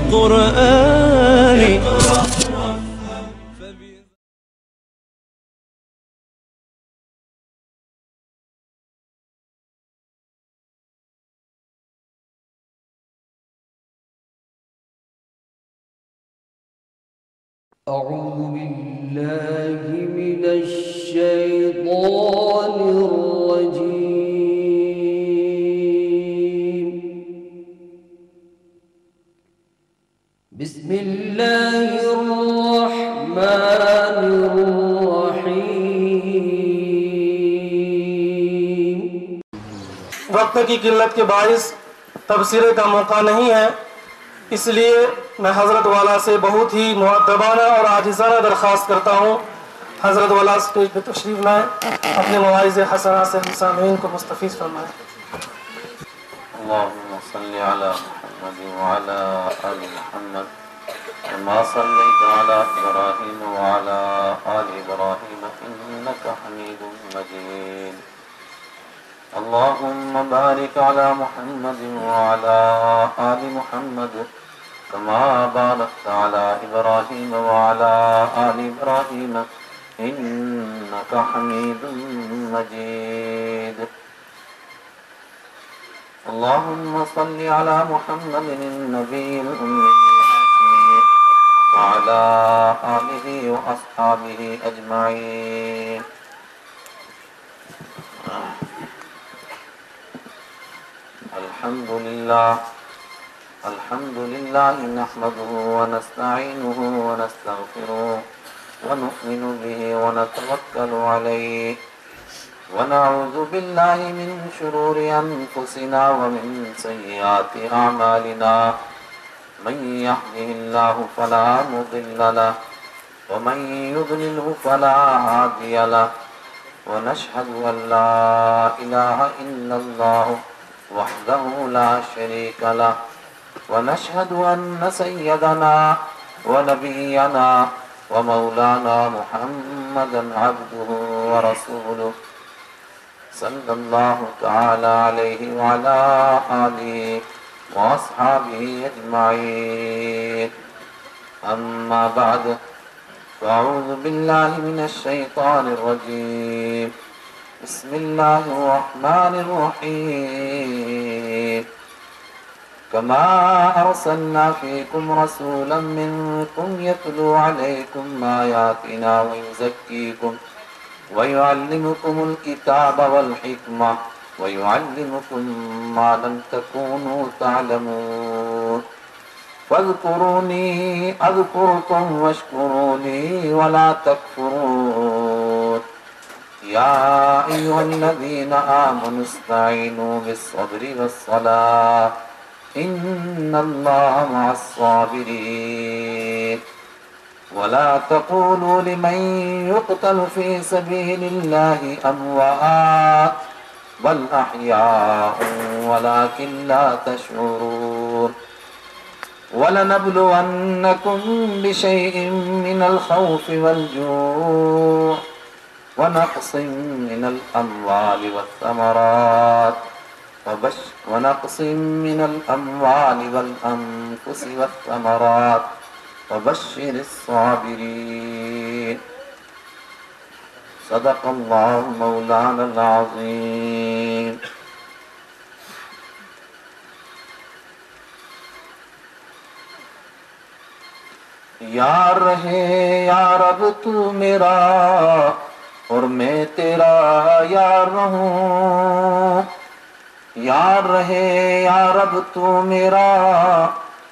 القرآن. أعوذ بالله من الشيطان الرجيم. بسم الله الرحمن الرحيم. وقت کی قلت کے باعث تبصرے کا موقع نہیں ہے، اس لیے میں حضرت والا سے بہت ہی مؤدبانہ اور عاجزانہ درخواست کرتا ہوں، حضرت والا اسٹیج پہ تشریف لائیں، اپنے مواعظ حسنہ سے ہم سامعین کو مستفیض فرمائیں. اللهم صل على محمد وعلى آل محمد كما صليت على إبراهيم وعلى آل إبراهيم إنك حميد مجيد. اللهم بارك على محمد وعلى آل محمد كما باركت على إبراهيم وعلى آل إبراهيم إنك حميد مجيد. اللهم صل على محمد النبي الأمي وعلى آله وأصحابه أجمعين. الحمد لله نحمده ونستعينه ونستغفره ونؤمن به ونتوكل عليه ونعوذ بالله من شرور أنفسنا ومن سيئات أعمالنا. من يهده الله فلا مضل له ومن يضلله فلا هادي له. ونشهد أن لا إله إلا الله وحده لا شريك له. ونشهد أن سيدنا ونبينا ومولانا محمدا عبده ورسوله صلى الله تعالى عليه وعلى آله وأصحابه أجمعين. أما بعد، فأعوذ بالله من الشيطان الرجيم. بسم الله الرحمن الرحيم. كما أرسلنا فيكم رسولا منكم يتلو عليكم آياتنا ويزكيكم ويعلمكم الكتاب والحكمة ويعلمكم ما لم تكونوا تعلمون. فاذكروني أذكركم واشكروا لي ولا تكفرون. يا أيها الذين آمنوا استعينوا بالصبر والصلاة إن الله مع الصابرين. ولا تقولوا لمن يقتل في سبيل الله أموات بل أحياء ولكن لا تشعرون. ولنبلونكم بشيء من الخوف والجوع ونقص من الأموال والثمرات والأنفس والثمرات وبشر الصابرين. صدق الله مولانا العظيم. یار رہے یا رب تو میرا اور میں تیرا یار رہوں. یار رہے یا رب تو میرا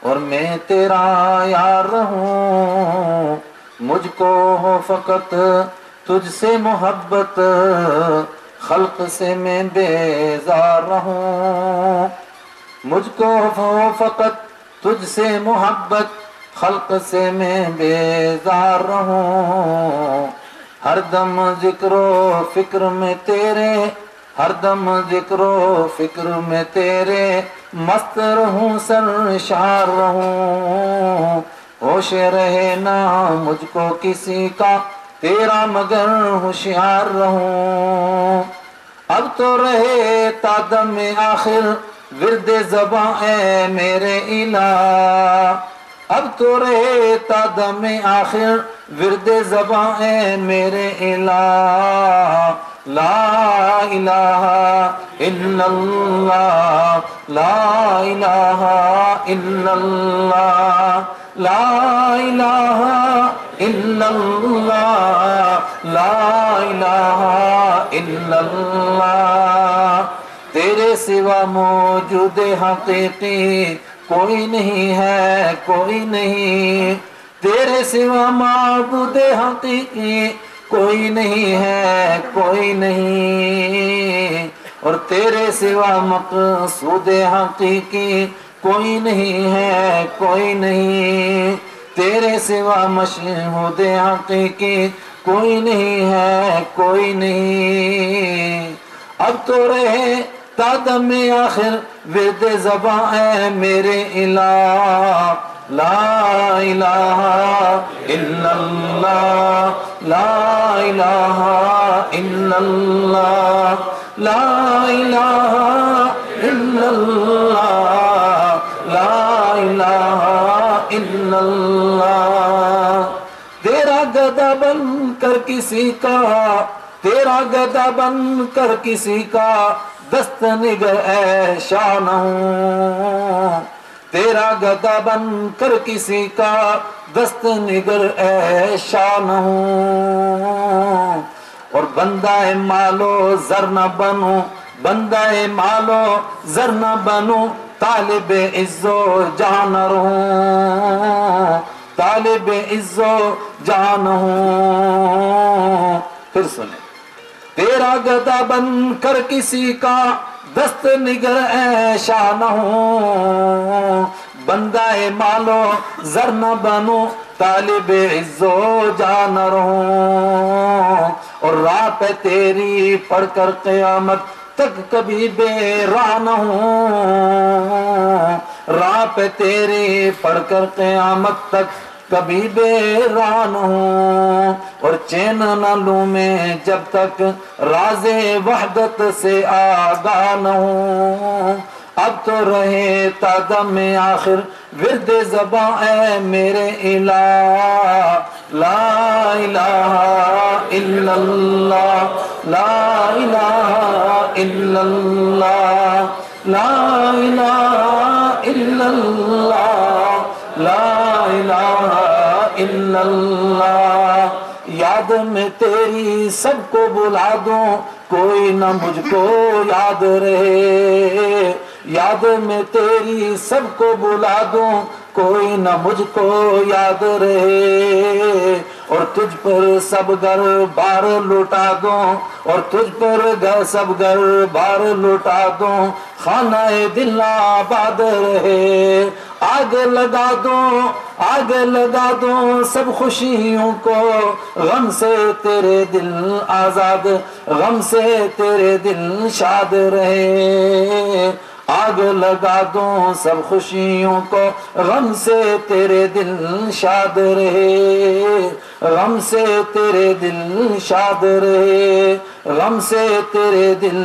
اور میں تیرا یار رہوں. مجھ کو ہو فقط تجھ سے محبت خلق سے میں بیزار رہوں. مجھ کو ہو فقط تجھ سے محبت خلق سے میں بیزار رہوں. ہر دم ذکر و فکر میں تیرے، ہر دم ذکر و فکر میں تیرے مست رہوں، سرشار رہوں. ہوش رہے نہ مجھ کو کسی کا تیرا مگر ہوشیار رہوں. اب تو رہے تا دم آخر ورد زباں اے میرے الہ. اب تو رہے تا دم آخر ورد زباں اے میرے الہ لا الہ الا اللہ لا الہ الا اللہ لا الہ الا اللہ لا الہ الا اللہ تیرے سوا موجود حقیقی کوئی نہیں ہے کوئی نہیں تیرے سوا معبود حقیقی کوئی نہیں ہے کوئی نہیں اور تیرے سوا مقصود حقیقی کوئی نہیں ہے کوئی نہیں تیرے سوا مشہود حقیقی کوئی نہیں ہے کوئی نہیں اب تو رہے تا دم آخر ورد زباں اے میرے الہ لا الہ الا اللہ لا الہ الا اللہ لا الہ الا اللہ لا الہ الا اللہ تیرا گدا بن کر کسی کا تیرا گدا بن کر کسی کا دست نگر اے شاہ نہ ہوں تیرا گدا بن کر کسی کا دست نگر اے شاہ نہ ہوں اور بندہ مالو زر نہ بنوں بندہ مالو زر نہ بنوں طالب عز و جان رہوں طالب عز و جان ہوں پھر سنیں تیرا گدا بن کر کسی کا دست نگر اے شاہ نہ ہوں بندہ مالو زر نہ بنوں طالب عز و جان رہوں اور راہ پہ تیری پڑھ کر قیامت تک کبھی بے راہ نہ ہوں راہ پہ تیری پڑھ کر قیامت تک کبھی بے راہ نہ ہوں اور چین نہ لوں میں جب تک راز وحدت سے آگاہ نہ ہوں اب تو رہے تا دم آخر ورد زباں اے میرے الہ لا الہ الا اللہ لا الہ الا اللہ لا الہ الا اللہ لا الہ الا اللہ یاد میں تیری سب کو بلا دوں کوئی نہ مجھ کو یاد رہے یاد میں تیری سب کو بلا دوں کوئی نہ مجھ کو یاد رہے اور تجھ پر سب گر بار لوٹا دوں اور تجھ پر سب گر بار لوٹا دوں خانہ دل آباد رہے آگ لگا دوں سب خوشیوں کو غم سے تیرے دل آزاد غم سے تیرے دل شاد رہے آگ لگا دوں سب خوشیوں کو غم سے تیرے دل شاد رہے غم سے تیرے دل شاد رہے غم سے تیرے دل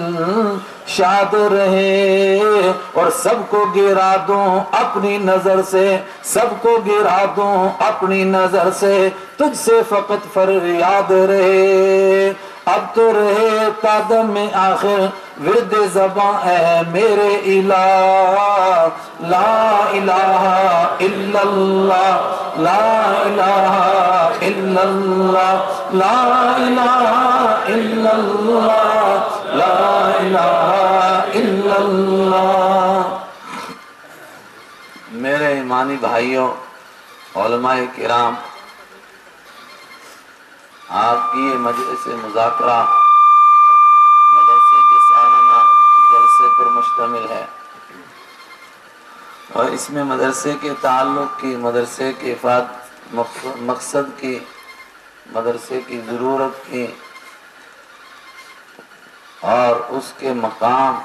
شاد رہے اور سب کو گرا دوں اپنی نظر سے سب کو گرا دوں اپنی نظر سے تجھ سے فقط فریاد رہے اب تو رہے تا دم آخر ورد زباں اے میرے الہ لا الہ الا اللہ لا الہ الا اللہ لا الہ الا اللہ لا الہ الا اللہ میرے ایمانی بھائیوں علماء کرام آپ کی یہ مجلس مذاکرہ مدرسے کے سالانہ جلسے پر مشتمل ہے اور اس میں مدرسے کے تعلق کی مدرسے کے مقصد کی مدرسے کی ضرورت کی اور اس کے مقام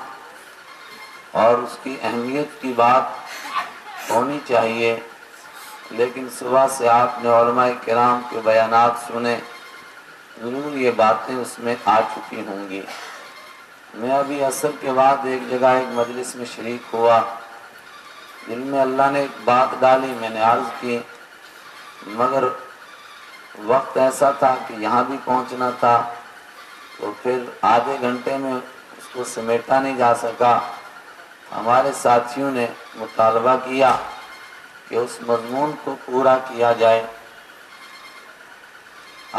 اور اس کی اہمیت کی بات ہونی چاہیے لیکن صبح سے آپ نے علماء کرام کے بیانات سنے ضرور یہ باتیں اس میں آ چکی ہوں گی میں ابھی عصر کے بعد ایک جگہ ایک مجلس میں شریک ہوا دل میں اللہ نے ایک بات ڈالی، میں نے عرض کی، مگر وقت ایسا تھا کہ یہاں بھی پہنچنا تھا، تو پھر آدھے گھنٹے میں اس کو سمیٹا نہیں جا سکا۔ ہمارے ساتھیوں نے مطالبہ کیا کہ اس مضمون کو پورا کیا جائے۔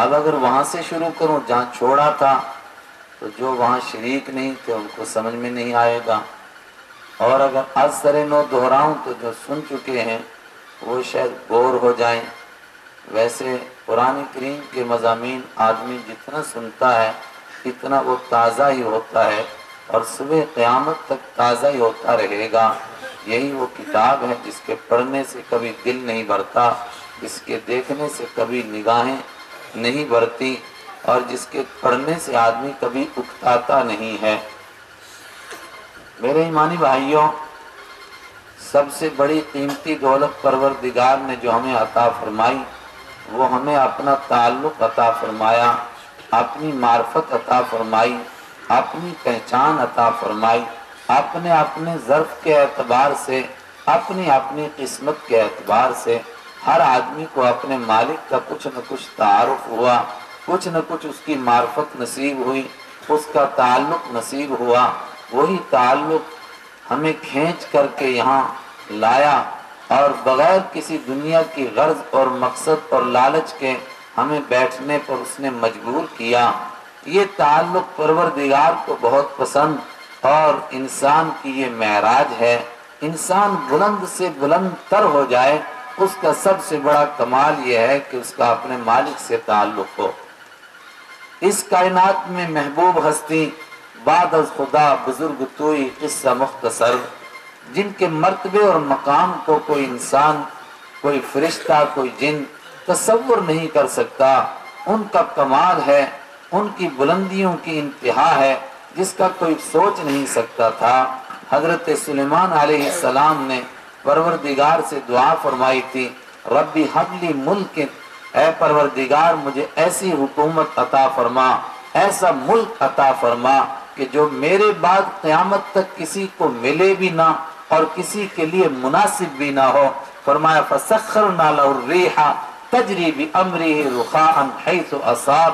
اب اگر وہاں سے شروع کروں جہاں چھوڑا تھا تو جو وہاں شریک نہیں تھے ان کو سمجھ میں نہیں آئے گا، اور اگر از سر نو دہراؤں تو جو سن چکے ہیں وہ شاید بور ہو جائیں۔ ویسے قرآن کریم کے مضامین آدمی جتنا سنتا ہے اتنا وہ تازہ ہی ہوتا ہے، اور صبح قیامت تک تازہ ہی ہوتا رہے گا۔ یہی وہ کتاب ہے جس کے پڑھنے سے کبھی دل نہیں بھرتا، جس کے دیکھنے سے کبھی نگاہیں نہیں بھرتی، اور جس کے پڑھنے سے آدمی کبھی اکتاتا نہیں ہے۔ میرے ایمانی بھائیوں، سب سے بڑی قیمتی دولت پروردگار نے جو ہمیں عطا فرمائی وہ ہمیں اپنا تعلق عطا فرمایا، اپنی معرفت عطا فرمائی، اپنی پہچان عطا فرمائی، اپنے ظرف کے اعتبار سے، اپنی قسمت کے اعتبار سے ہر آدمی کو اپنے مالک کا کچھ نہ کچھ تعارف ہوا، کچھ نہ کچھ اس کی معرفت نصیب ہوئی، اس کا تعلق نصیب ہوا۔ وہی تعلق ہمیں کھینچ کر کے یہاں لایا، اور بغیر کسی دنیا کی غرض اور مقصد اور لالچ کے ہمیں بیٹھنے پر اس نے مجبور کیا۔ یہ تعلق پروردگار کو بہت پسند، اور انسان کی یہ معراج ہے۔ انسان بلند سے بلند تر ہو جائے، اس کا سب سے بڑا کمال یہ ہے کہ اس کا اپنے مالک سے تعلق ہو۔ اس کائنات میں محبوب ہستی بعد از خدا بزرگ توئی قصہ مختصر، جن کے مرتبے اور مقام کو کوئی انسان، کوئی فرشتہ، کوئی جن تصور نہیں کر سکتا۔ ان کا کمال ہے، ان کی بلندیوں کی انتہا ہے جس کا کوئی سوچ نہیں سکتا تھا۔ حضرت سلیمان علیہ السلام نے پروردگار سے دعا فرمائی تھی، ربی حب لی ملک، اے پروردگار مجھے ایسی حکومت عطا فرما، ایسا ملک عطا فرما کہ جو میرے بعد قیامت تک کسی کو ملے بھی نہ اور کسی کے لیے مناسب بھی نہ ہو۔ فرمایا فسخرنا لہ الریح تجری بامرہ رخاء حیث اصاب۔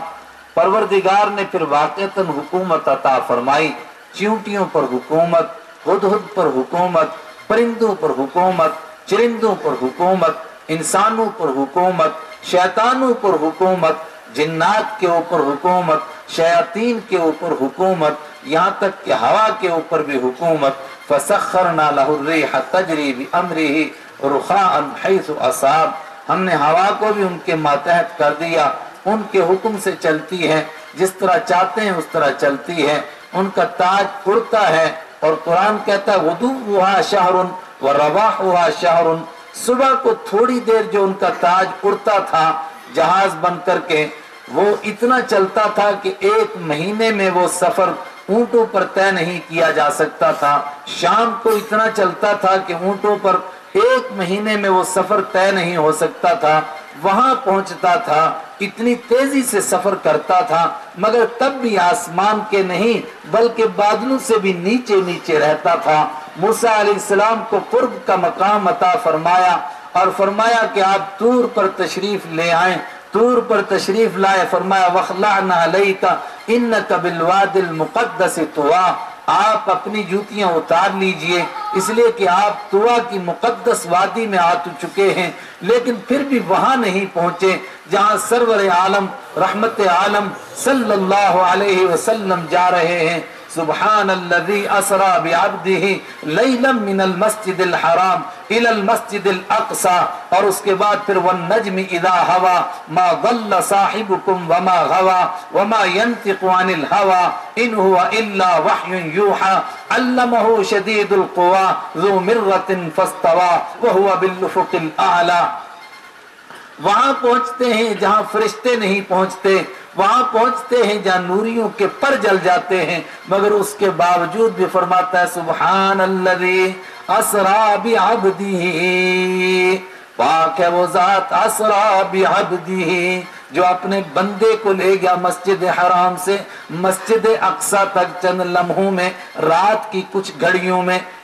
پروردگار نے پھر واقعتاً حکومت عطا فرمائی، چیونٹیوں پر حکومت، ہدہد پر حکومت، پرندوں پر حکومت، چرندوں پر حکومت، انسانوں پر حکومت، شیطانوں پر حکومت، جنات کے اوپر حکومت، شیاطین کے اوپر حکومت، یہاں تک کہ ہوا کے اوپر بھی حکومت۔ فسخرنا لہ الریح تجری بامرہ رخاء حیث اصاب۔ ہم نے ہوا کو بھی ان کے ماتحت کر دیا، ان کے حکم سے چلتی ہے، جس طرح چاہتے ہیں اس طرح چلتی ہے۔ ان کا تاج اڑتا ہے، اور قرآن کہتا ہے غدوها شہر ورواحها شہر۔ صبح کو تھوڑی دیر جو ان کا تاج اڑتا تھا جہاز بن کر کے، وہ اتنا چلتا تھا کہ ایک مہینے میں وہ سفر اونٹوں پر طے نہیں کیا جا سکتا تھا۔ شام کو اتنا چلتا تھا کہ اونٹوں پر ایک مہینے میں وہ سفر طے نہیں ہو سکتا تھا۔ وہاں پہنچتا تھا، اتنی تیزی سے سفر کرتا تھا، مگر تب بھی آسمان کے نہیں بلکہ بادلوں سے بھی نیچے نیچے رہتا تھا۔ موسیٰ علیہ السلام کو قرب کا مقام عطا فرمایا، اور فرمایا کہ آپ طور پر تشریف لے آئیں۔ طور پر تشریف لائے، فرمایا وَخْلَعْنَا عَلَيْكَ إِنَّكَ بِالْوَادِ الْمُقَدَّسِ طُوَىٰ۔ آپ اپنی جوتیاں اتار لیجئے، اس لیے کہ آپ طوا کی مقدس وادی میں آ چکے ہیں، لیکن پھر بھی وہاں نہیں پہنچے جہاں سرور عالم رحمت عالم صلی اللہ علیہ وسلم جا رہے ہیں۔ سبحان الذی اسری بعبدہ لیلا من المسجد الحرام الی المسجد الاقصی، اور اس کے بعد پھر والنجم اذا ہوا ما ضل صاحبکم وما غوا وما ينطق عن الهوى ان هو الا وحی یوحى علمہ شدید القوى ذو مرۃ فاستوى وهو بالافق الاعلی۔ وہاں پہنچتے ہیں جہاں فرشتے نہیں پہنچتے، وہاں پہنچتے ہیں جہاں نوریوں کے پر جل جاتے ہیں، مگر اس کے باوجود بھی فرماتا ہے سبحان الذی اسری بعبدہ، پاک ہے وہ ذات اسری بعبدہ جو اپنے بندے کو لے گیا مسجد حرام سے مسجد اقصی تک چند لمحوں میں، رات کی کچھ گھڑیوں میں۔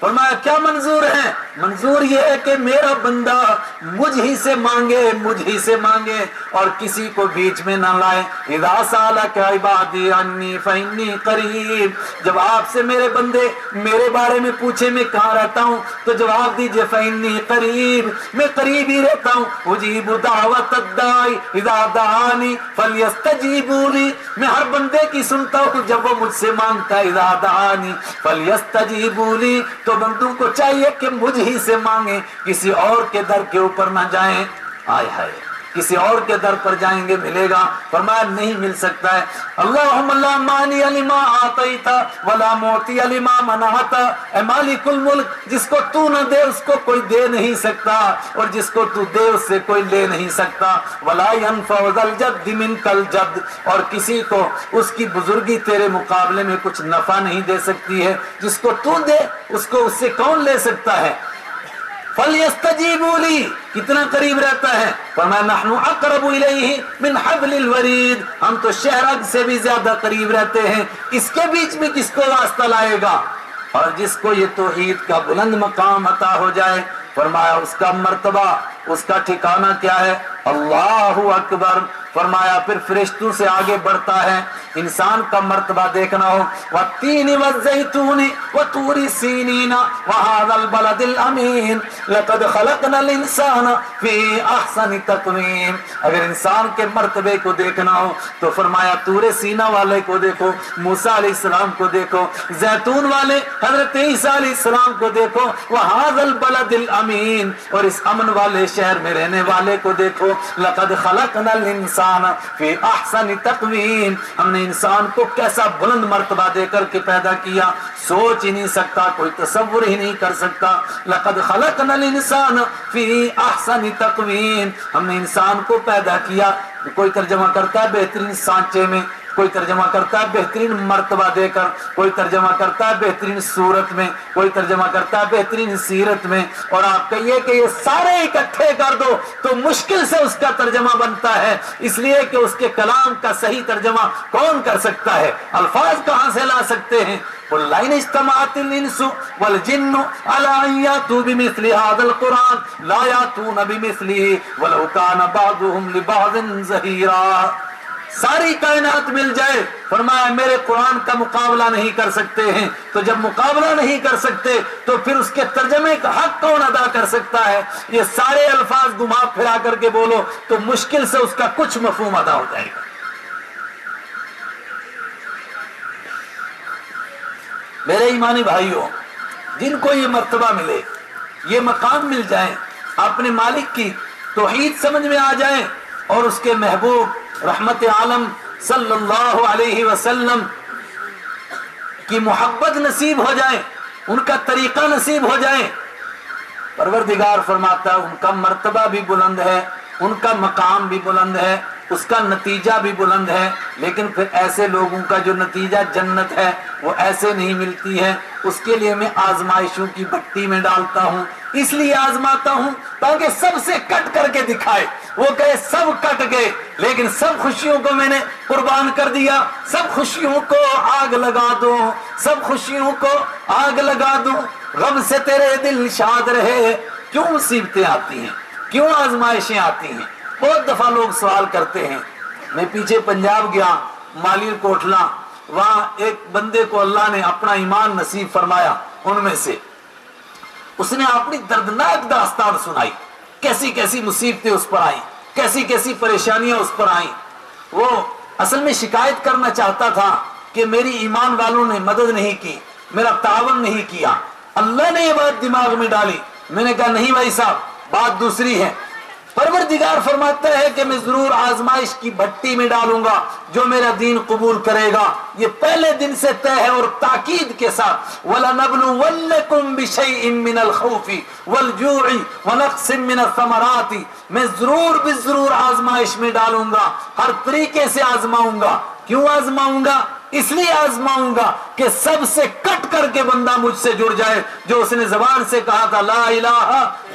فرمایا کیا منظور ہے؟ منظور یہ ہے کہ میرا بندہ مجھ ہی سے مانگے، مجھ ہی سے مانگے اور کسی کو بیچ میں نہ لائے۔ اذا سالک عبادی عنی فانی قریب، جب آپ سے میرے بندے میرے بارے میں پوچھے میں کہاں رہتا ہوں تو جواب دیجئے فانی قریب، میں قریب ہی رہتا ہوں۔ اجیب دعوت الداعی اذا دعانی فلیستجیبوا لی، میں ہر بندے کی سنتا ہوں جب وہ مجھ سے مانگتا ہے اذا دعانی فلیستجیبوا لی، تو بندوں کو چاہیے کہ مجھ ہی سے مانگیں، کسی اور کے در کے اوپر نہ جائیں۔ آئے ہائے، کسی اور کے در پر جائیں گے ملے گا؟ فرمایا نہیں مل سکتا ہے۔ اللہم لا مانی لما آتیت ولا معطی لما منعت، اے مالک الملک، جس کو تو نہ دے اس کو کوئی دے نہیں سکتا اور جس کو تو دے اس سے کوئی لے نہیں سکتا۔ ولا ينفع ذا الجد منک الجد، اور کسی کو اس کی بزرگی تیرے مقابلے میں کچھ نفع نہیں دے سکتی ہے، جس کو تو دے اس کو اس سے کون لے سکتا ہے؟ فَلْيَسْتَجِيبُوا لِي، کتنا قریب رہتا ہے؟ فرمایا نحن اقرب الیہ من حبل الورید، ہم تو شہرگ سے بھی زیادہ قریب رہتے ہیں، اس کے بیچ میں کس کو واسطہ لائے گا؟ اور جس کو یہ توحید کا بلند مقام عطا ہو جائے، فرمایا اس کا مرتبہ، اس کا ٹھکانہ کیا ہے؟ اللہ اکبر۔ فرمایا پھر فرشتوں سے آگے بڑھتا ہے، انسان کا مرتبہ دیکھنا ہو، وَالتِّينِ وَالزَّيْتُونِ وَطُورِ سِينِينَ وَهَذَا الْبَلَدِ الْأَمِينَ لَقَدْ خَلَقْنَا الْإِنسَانَ فِي أَحْسَنِ تَقْوِيمٍ۔ اگر انسان کے مرتبے کو دیکھنا ہو تو فرمایا طور سینہ والے کو دیکھو، موسیٰ علیہ السلام کو دیکھو، زیتون والے حضرت عیسیٰ علیہ السلام کو دیکھو، وَهَذَا الْبَلَدِ الْأَمِينَ، اور اس امن والے شہر میں رہنے والے کو دیکھو، لَقَدْ خَلَقْنَا الْإِنسَانَ فی احسن تقویم، ہم نے انسان کو کیسا بلند مرتبہ دے کر کے پیدا کیا، سوچ ہی نہیں سکتا، کوئی تصور ہی نہیں کر سکتا۔ لقد خلقنا الانسان فی احسن تقویم، ہم نے انسان کو پیدا کیا، کوئی ترجمہ کرتا ہے بہترین سانچے میں، کوئی ترجمہ کرتا ہے بہترین مرتبہ دے کر، کوئی ترجمہ کرتا ہے بہترین صورت میں، کوئی ترجمہ کرتا ہے بہترین سیرت میں، اور آپ کہیے کہ یہ سارے اکٹھے کر دو تو مشکل سے اس کا ترجمہ بنتا ہے، اس لیے کہ اس کے کلام کا صحیح ترجمہ کون کر سکتا ہے؟ الفاظ کہاں سے لا سکتے ہیں؟ قُلْ لَئِنِ اجْتَمَعَتِ الْإِنسُ وَالْجِنُّ عَلَىٰ أَن يَأْتُوا بِمِثْلِ هَٰذَا الْقُرْآنِ لَا يَأْتُونَ بِمِثْلِهِ وَلَوْ كَانَ بَعْضُهُمْ لِبَعْضٍ ظَهِيرًا، ساری کائنات مل جائے، فرمایا میرے قرآن کا مقابلہ نہیں کر سکتے ہیں، تو جب مقابلہ نہیں کر سکتے تو پھر اس کے ترجمے کا حق کون ادا کر سکتا ہے؟ یہ سارے الفاظ گھما پھرا کر کے بولو تو مشکل سے اس کا کچھ مفہوم ادا ہو جائے گا۔ میرے ایمانی بھائیوں، جن کو یہ مرتبہ ملے، یہ مقام مل جائیں، اپنے مالک کی توحید سمجھ میں آ جائیں اور اس کے محبوب رحمت عالم صلی اللہ علیہ وسلم کی محبت نصیب ہو جائے، ان کا طریقہ نصیب ہو جائے، پروردگار فرماتا ہے ان کا مرتبہ بھی بلند ہے، ان کا مقام بھی بلند ہے، اس کا نتیجہ بھی بلند ہے، لیکن پھر ایسے لوگوں کا جو نتیجہ جنت ہے وہ ایسے نہیں ملتی ہے، اس کے لیے میں آزمائشوں کی بھٹی میں ڈالتا ہوں، اس لیے آزماتا ہوں تاکہ سب سے کٹ کر کے دکھائے، وہ کہے سب کٹ گئے لیکن سب خوشیوں کو میں نے قربان کر دیا، سب خوشیوں کو آگ لگا دوں، سب خوشیوں کو آگ لگا دوں، غم سے تیرے دل شاد رہے۔ کیوں مصیبتیں آتی ہیں، کیوں آزمائشیں آتی ہیں؟ بہت دفعہ لوگ سوال کرتے ہیں، میں پیچھے پنجاب گیا، مالیر کوٹلا، وہاں ایک بندے کو اللہ نے اپنا ایمان نصیب فرمایا، ان میں سے اس نے اپنی دردناک داستان سنائی، کیسی کیسی مصیبتیں اس پر آئیں، کیسی کیسی پریشانیاں اس پر آئیں۔ وہ اصل میں شکایت کرنا چاہتا تھا کہ میری ایمان والوں نے مدد نہیں کی، میرا تعاون نہیں کیا، اللہ نے یہ بات دماغ میں ڈالی۔ میں نے کہا نہیں بھائی صاحب، بات دوسری ہے، پروردگار فرماتا ہے کہ میں ضرور آزمائش کی بھٹی میں ڈالوں گا جو میرا دین قبول کرے گا، یہ پہلے دن سے طے ہے اور تاکید کے ساتھ، وَلَنَبْلُوَنَّكُمْ بِشَيْءٍ مِّنَ الْخَوْفِ وَالْجُوعِ وَنَقْصٍ مِّنَ الثَّمَرَاتِ، میں ضرور آزمائش میں ڈالوں گا، ہر طریقے سے آزماؤں گا۔ کیوں آزماؤں گا؟ اس لیے آزماؤں گا کہ سب سے کٹ کر کے بندہ مجھ سے جڑ جائے، جو اس نے زبان سے کہا تھا لا الہ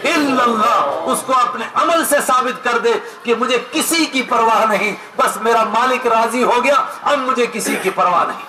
الا اللہ، اس کو اپنے عمل سے ثابت کر دے کہ مجھے کسی کی پرواہ نہیں، بس میرا مالک راضی ہو گیا، اب مجھے کسی کی پرواہ نہیں۔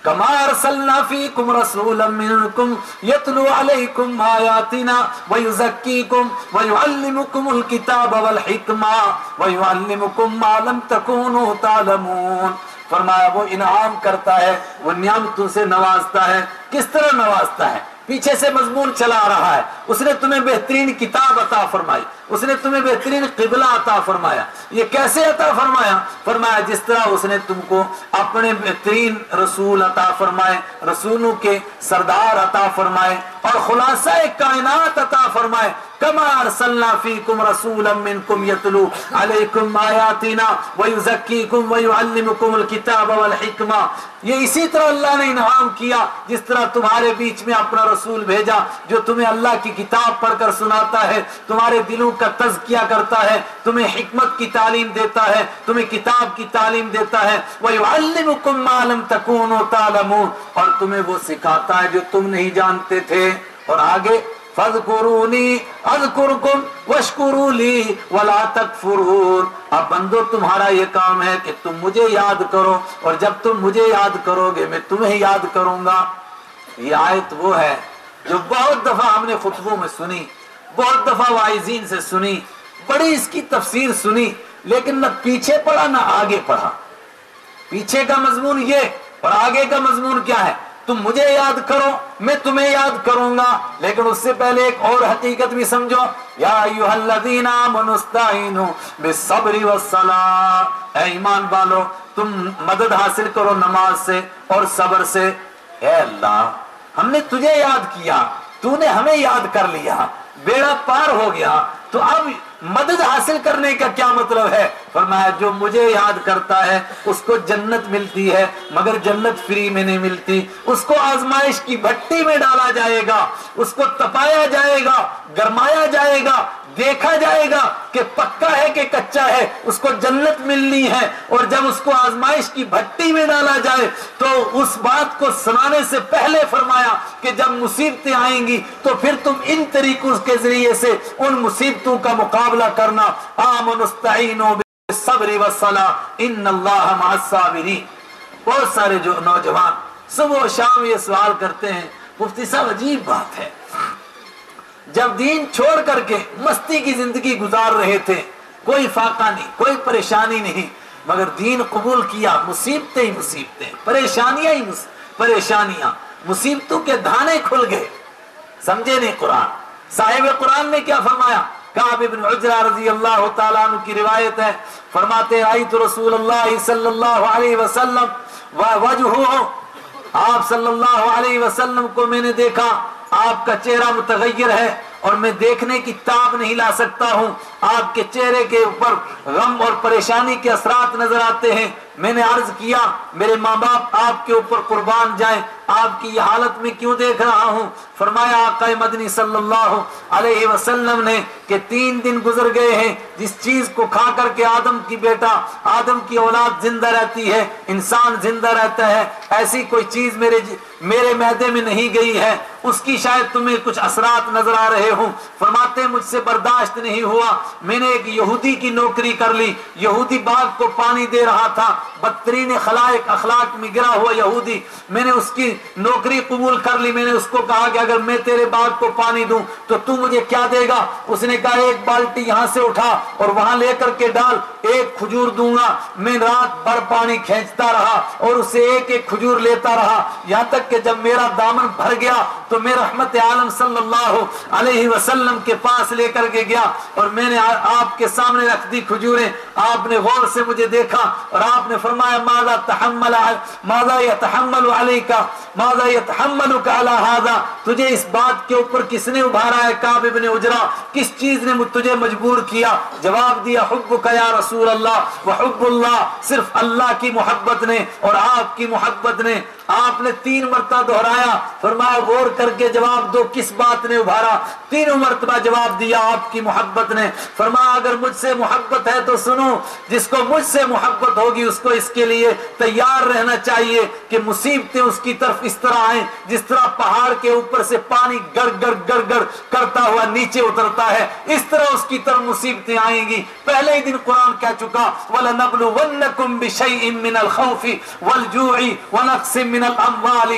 کما ارسلنا فیکم رسولا منکم یتلو علیکم آیاتنا ویزکیکم ویعلمکم الکتاب والحکمہ ویعلمکم ما لم تکونوا تعلمون. فرمایا وہ انعام کرتا ہے، وہ نعمتوں سے نوازتا ہے. کس طرح نوازتا ہے؟ پیچھے سے مضمون چلا رہا ہے. اس نے تمہیں بہترین کتاب عطا فرمائی، اس نے تمہیں بہترین قبلہ عطا فرمایا. یہ کیسے عطا فرمایا؟ فرمایا جس طرح اس نے تم کو اپنے بہترین رسول عطا فرمائے، رسولوں کے سردار عطا فرمائے اور خلاصہ کائنات عطا فرمائے. کما ارسلنا فیکم رسولا منکم یتلو علیکم آیاتنا ویزکیکم ویعلمکم الکتاب والحکمہ. یہ اسی طرح اللہ نے انعام کیا جس طرح تمہارے بیچ میں اپنا رسول بھیجا جو تمہیں اللہ کی کتاب پڑھ کر سناتا ہے، تمہارے دلوں کا تزکیہ کرتا ہے، تمہیں حکمت کی تعلیم دیتا ہے، تمہیں کتاب کی تعلیم دیتا ہے. وَيُعَلِّمُكُم مَّا لَمْ تَكُونُوا تَعْلَمُونَ، اور تمہیں وہ سکھاتا ہے جو تم نہیں جانتے تھے. اور آگے فَاذْكُرُونِي أَذْكُرْكُمْ وَاشْكُرُوا لِي وَلَا تَكْفُرُونَ. اب بندو تمہارا یہ کام ہے کہ تم مجھے یاد کرو، اور جب تم مجھے یاد کرو گے میں تمہیں یاد کروں گا. یہ آیت وہ ہے جو بہت دفعہ ہم نے خطبوں میں سنی، بہت دفعہ واعظین سے سنی، بڑی اس کی تفسیر سنی، لیکن نہ پیچھے پڑھا نہ آگے پڑھا. پیچھے کا مضمون یہ اور آگے کا مضمون کیا ہے؟ تم مجھے یاد کرو میں تمہیں یاد کروں گا. لیکن اس سے پہلے ایک اور حقیقت بھی سمجھو. یا ایھا الذین آمنوا استعینوا بالصبر والصلاۃ، اے ایمان والو تم مدد حاصل کرو نماز سے اور صبر سے. اے اللہ ہم نے تجھے یاد کیا، تو نے ہمیں یاد کر لیا، بیڑا پار ہو گیا، تو اب مدد حاصل کرنے کا کیا مطلب ہے؟ فرمایا جو مجھے یاد کرتا ہے اس کو جنت ملتی ہے، مگر جنت فری میں نہیں ملتی. اس کو آزمائش کی بھٹی میں ڈالا جائے گا، اس کو تپایا جائے گا، گرمایا جائے گا، دیکھا جائے گا کہ پکا ہے کہ کچا ہے. اس کو جنت ملنی ہے، اور جب اس کو آزمائش کی بھٹی میں ڈالا جائے تو اس بات کو سنانے سے پہلے فرمایا کہ جب مصیبتیں آئیں گی تو پھر تم ان طریقوں کے ذریعے سے ان مصیبتوں کا مقابلہ کرنا. آمنوا استعینوا بالصبر والصلاۃ ان اللہ مع الصابرین. بہت سارے جو نوجوان صبح و شام یہ سوال کرتے ہیں، مفتی صاحب عجیب بات ہے، جب دین چھوڑ کر کے مستی کی زندگی گزار رہے تھے، کوئی فاقہ نہیں، کوئی پریشانی نہیں، مگر دین قبول کیا، مصیبتیں ہی مصیبتیں، پریشانیاں ہی پریشانیاں، مصیبتوں کے دھانے کھل گئے. سمجھے نہیں قرآن؟ صاحب قرآن نے کیا فرمایا؟ کعب بن عجرہ رضی اللہ تعالیٰ عنہ کی روایت ہے، فرماتے رأیت رسول اللہ صلی اللہ علیہ وسلم وجہہ، آپ صلی اللہ علیہ وسلم کو میں نے دیکھا، آپ کا چہرہ متغیر ہے اور میں دیکھنے کی تاب نہیں لا سکتا ہوں. آپ کے چہرے کے اوپر غم اور پریشانی کے اثرات نظر آتے ہیں. میں نے عرض کیا میرے ماں باپ آپ کے اوپر قربان جائیں، آپ کی یہ حالت میں کیوں دیکھ رہا ہوں؟ فرمایا آقا مدنی صلی اللہ علیہ وسلم نے کہ 3 دن گزر گئے ہیں جس چیز کو کھا کر کے آدم کی بیٹا، آدم کی اولاد زندہ رہتی ہے، انسان زندہ رہتا ہے، ایسی کوئی چیز میرے معدے میں نہیں گئی ہے، اس کی شاید تمہیں کچھ اثرات نظر آ رہے ہوں. فرماتے مجھ سے برداشت نہیں ہوا، میں نے ایک یہودی کی نوکری کر لی. یہودی باغ کو پانی دے رہا تھا، بدترین خلائق اخلاق میں گرا ہوا یہودی. میں نے اس کی نوکری قبول کر لی. میں نے اس کو کہا کہ اگر میں تیرے باغ کو پانی دوں تو مجھے کیا دے گا؟ اس نے کہا ایک بالٹی یہاں سے اٹھا اور وہاں لے کر کے ڈال، ایک کھجور دوں گا. میں رات بھر پانی کھینچتا رہا اور اسے ایک ایک کھجور لیتا رہا، یہاں تک کہ جب میرا دامن بھر گیا تو میں رحمت عالم صلی اللہ علیہ وسلم کے پاس لے کر کے گیا اور میں نے آپ کے سامنے رکھ دی کھجوریں. آپ نے غور سے مجھے دیکھا اور آپ نے فرمایا ماذا يتحمل عليك ماذا يتحملك على هذا، تجھے اس بات کے اوپر کس نے ابھارا ہے کعب بن عجرہ، کس چیز نے تجھے مجبور کیا؟ جواب دیا حبک یا رسول اللہ وحب اللہ، صرف اللہ کی محبت نے اور آپ کی محبت نے. آپ نے 3 مرتبہ دہرایا. فرمایا غور کر کے جواب دو کس بات نے ابھارا؟ 3 مرتبہ جواب دیا آپ کی محبت نے. فرمایا اگر مجھ سے محبت ہے تو سنو، جس کو مجھ سے محبت ہوگی اس کو اس کے لیے تیار رہنا چاہیے کہ مصیبتیں اس کی طرف اس طرح آئیں جس طرح پہاڑ کے اوپر سے پانی گڑ گڑ گڑ گڑ کرتا ہوا نیچے اترتا ہے، اس طرح اس کی طرف مصیبتیں آئیں گی. پہلے ہی دن قرآن کہہ چکا وَلَنَبْلُوَنَّكُمْ بِشَيْءٍ مِّنَ الْخَوْفِ وَالْجُوعِ وَنَقْصٍ من الاموال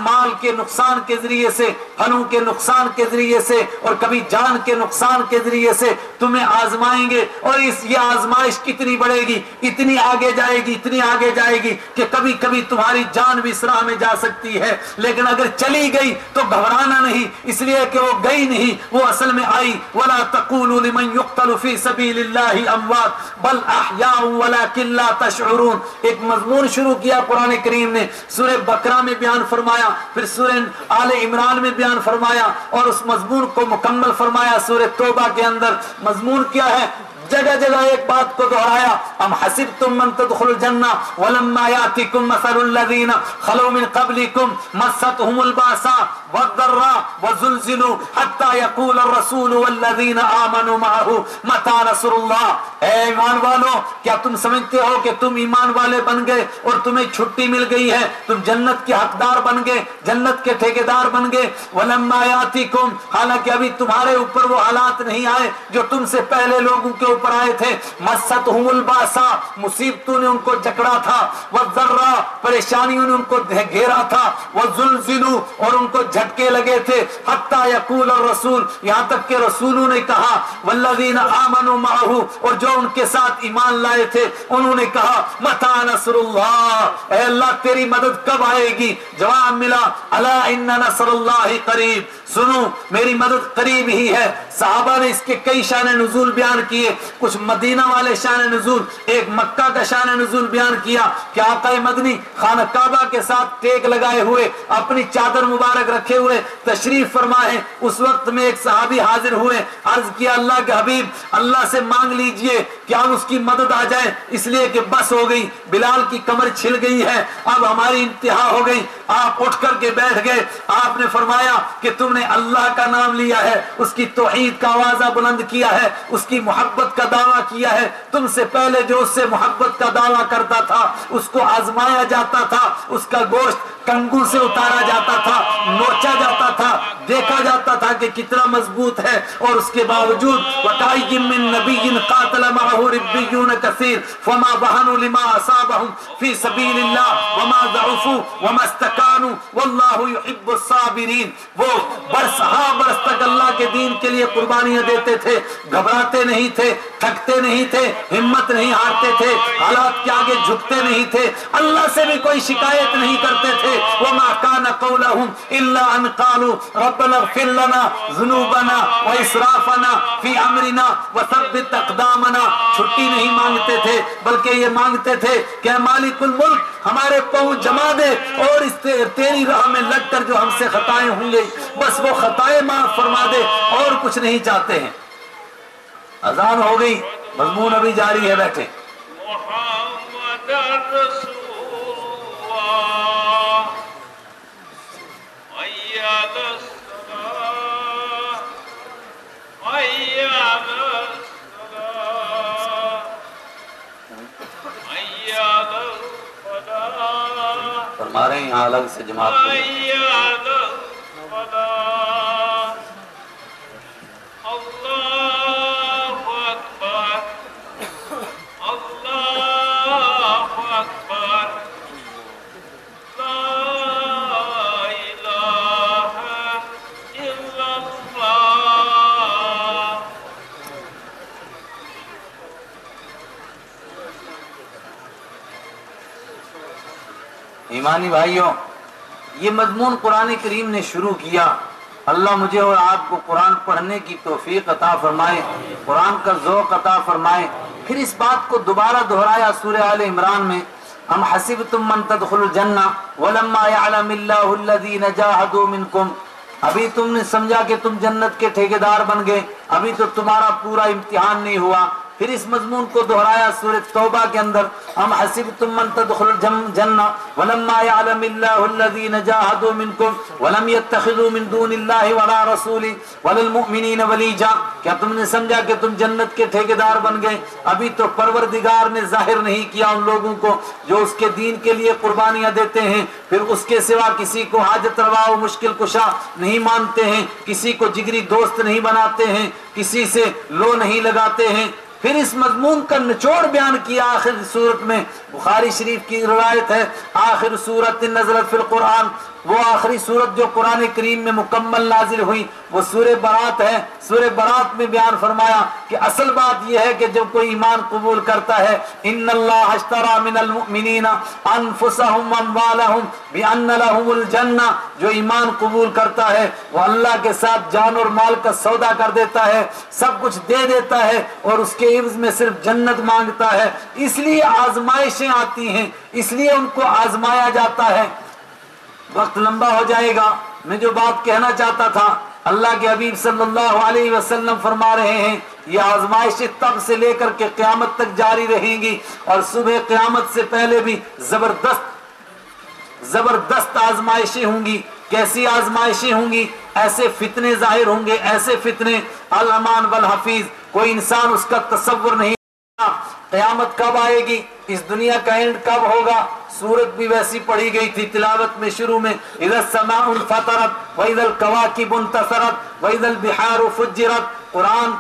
مال کے نقصان کے ذریعے سے، پھلوں کے نقصان کے ذریعے سے، اور کبھی جان کے نقصان کے ذریعے سے تمہیں آزمائیں گے، اور یہ آزمائش کتنی بڑھے گی، اتنی آگے جائے گی، اتنی آگے جائے گی کہ کبھی کبھی تمہاری جان بھی اس راہ میں جا سکتی ہے، لیکن اگر چلی گئی تو گھبرانا نہیں، اس لیے کہ وہ گئی نہیں، وہ اصل میں آئی۔ وَلَا تَقُولُوا لِمَنْ يُقْتَلُ فِي سَبِيلِ اللَّهِ أَمْوَاتٌ بَلْ أَحْيَاءٌ وَلَكِنْ لَا تَشْعُرُونَ۔ ایک مضمون شروع کیا قرآن کریم نے، سورہ بقرہ میں بیان فرمایا، پھر سورہ آل عمران میں بیان فرمایا، اور اس مضمون کو مکمل فرمایا سورہ توبہ کے اندر۔ مضمون کیا ہے؟ جگہ جگہ ایک بات کو دہرایا، ام حسبتم من تدخلوا الجنہ ولما یاتکم مثل الذین خلوا من قبلکم مستهم الباساء والضراء وزلزلوا حتى يقول الرسول والذین آمنوا معه متى نصر اللہ۔ اے ایمان والو، کیا تم سمجھتے ہو کہ تم ایمان والے بن گئے اور تمہیں چھٹی مل گئی ہے، تم جنت کے حقدار بن گئے، جنت کے ٹھیکیدار بن گئے؟ ولما یاتکم، حالانکہ ابھی تمہارے اوپر وہ حالات نہیں آئے جو تم سے پہلے لوگوں کے اوپر آئے تھے۔ مستهم الباساء، مصیبتوں نے ان کو جکڑا تھا، والضراء، پریشانیوں نے ان کو گھیرا تھا، وزلزلوا، اور ان کو جھٹکے لگے تھے، حتی یقول الرسول، یہاں تک کہ رسولوں نے کہا، والذین آمنوا معه، اور جو ان کے ساتھ ایمان لائے تھے انہوں نے کہا، متی نصر اللہ، اے اللہ تیری مدد کب آئے گی؟ جواب ملا، الا ان نصر اللہ قریب، سنو میری مدد قریب ہی ہے۔ صحابہ نے اس کے کئی شان نزول بیان کیے، کچھ مدینہ والے شان نزول، ایک مکہ کا شان نزول بیان کیا کہ آقا مدنی خانہ کعبہ کے ساتھ ٹیک لگائے ہوئے، اپنی چادر مبارک رکھے ہوئے تشریف فرما ہے۔ اس وقت میں ایک صحابی حاضر ہوئے، عرض کیا اللہ کے حبیب اللہ سے مانگ لیجئے کہ اب اس کی مدد آ جائے، اس لیے کہ بس ہو گئی، بلال کی کمر چھل گئی ہے، اب ہماری انتہا ہو گئی۔ آپ اٹھ کر کے بیٹھ گئے، آپ نے فرمایا کہ تم نے اللہ کا نام لیا ہے، اس کی توحید کا آوازہ بلند کیا ہے، اس کی محبت کا دعویٰ کیا ہے، تم سے پہلے جو اس سے محبت کا دعویٰ کرتا تھا اس کو آزمایا جاتا تھا، اس کا گوشت کنگو سے اتارا جاتا تھا، نوچا جاتا تھا، دیکھا جاتا تھا کہ کتنا مضبوط ہے، اور اس کے باوجود وَكَأَيٍّ مِّن نَّبِيٍّ قَاتَلَ مَعَهُ رِبِّيُّونَ كَثِيرٌ فَمَا وَهَنُوا لِمَا أَصَابَهُمْ فِي سَبِيلِ اللَّهِ وَمَا ضَعُفُوا وَمَا اسْتَكَانُوا وَاللَّهُ يُحِبُّ الصَّابِرِينَ۔ وہ برس تک اللہ کے دین کے لیے قربانیاں دیتے تھے، گھبراتے نہیں تھے، تھکتے نہیں تھے، ہمت نہیں ہارتے تھے، حالات کے آگے جھکتے نہیں تھے، اللہ سے بھی کوئی شکایت نہیں کرتے تھے۔ وَمَا كَانَ قَوْلَهُمْ إِلَّا أَنْ قَالُوا رَبَّنَا اغْفِرْ لَنَا ذُنُوبَنَا وَإِسْرَافَنَا فِي أَمْرِنَا وَثَبِّتْ أَقْدَامَنَا۔ چھٹی نہیں مانگتے تھے بلکہ یہ مانگتے تھے کہ مالک الملک ہمارے پاؤں جما دے، اور اس تیری راہ میں لگ کر جو ہم سے خطائیں ہوں گی بس وہ خطائیں معاف فرما دے، اور کچھ نہیں چاہتے ہیں۔ اذان ہو گئی، مضمون ابھی جاری ہے، بیٹھے۔ محمد رسول اللہ حیّ الصلاۃ حیّ الصلاۃ حیّ الفلاح۔ فرما رہے ہیں یہاں الگ سے جماعت کو۔ حیّ الفلاح۔ اللہ اکبر اللہ اکبر لا الہ الا اللہ۔ ایمانی بھائیوں، یہ مضمون قرآن کریم نے شروع کیا، اللہ مجھے اور آپ کو قرآن پڑھنے کی توفیق عطا فرمائے، قرآن کا ذوق عطا فرمائے۔ پھر اس بات کو دوبارہ دہرایا سورہ آل عمران میں، ام حسبتم من تدخلوا الجنہ ولما يعلم اللہ الذین جاہدوا منکم۔ ابھی تم نے سمجھا کہ تم جنت کے ٹھیکیدار بن گئے، ابھی تو تمہارا پورا امتحان نہیں ہوا۔ پھر اس مضمون کو دہرایا سورہ توبہ کے اندر، ام حسبتم من تدخلوا الجنہ ولما يعلم اللہ الذین جاہدوا منکم ولم يتخذوا من دون اللہ ولا رسول ولا المؤمنین ولیجا۔ کیا تم نے سمجھا کہ تم جنت کے ٹھیکیدار بن گئے، ابھی تو پروردگار نے ظاہر نہیں کیا ان لوگوں کو جو اس کے دین کے لیے قربانیاں دیتے ہیں، پھر اس کے سوا کسی کو حاجت روا و مشکل کشا نہیں مانتے ہیں، کسی کو جگری دوست نہیں بناتے ہیں، کسی سے لو نہیں لگاتے ہیں۔ پھر اس مضمون کا نچوڑ بیان کیا آخر صورت میں. بخاری شریف کی روایت ہے آخر صورت نزلت فی القرآن، وہ آخری صورت جو قرآن کریم میں مکمل نازل ہوئی وہ سورہ برات ہے. سورہ برات میں بیان فرمایا کہ اصل بات یہ ہے کہ جب کوئی ایمان قبول کرتا ہے ان اللہ اشترى من المؤمنین انفسهم واموالهم بان لهم الجنہ، جو ایمان قبول کرتا ہے وہ اللہ کے ساتھ جان اور مال کا سودا کر دیتا ہے، سب کچھ دے دیتا ہے اور اس کے عوض میں صرف جنت مانگتا ہے. اس لیے آزمائشیں آتی ہیں، اس لیے ان کو آزمایا جاتا ہے. وقت لمبا ہو جائے گا. میں جو بات کہنا چاہتا تھا، اللہ کے حبیب صلی اللہ علیہ وسلم فرما رہے ہیں یہ آزمائشیں تب سے لے کر کے قیامت تک جاری رہیں گی، اور صبح قیامت سے پہلے بھی زبردست آزمائشیں ہوں گی. کیسی آزمائشیں ہوں گی؟ ایسے فتنے ظاہر ہوں گے، ایسے فتنے الامان والحفیظ، کوئی انسان اس کا تصور نہیں. قیامت کب آئے گی؟ اس دنیا کا اینڈ کب ہوگا؟ سورت بھی ویسی پڑھی گئی تھی تلاوت میں شروع میں، اذا السماء انفطرت واذا الکواکب انتثرت واذا البحار فجرت. قرآن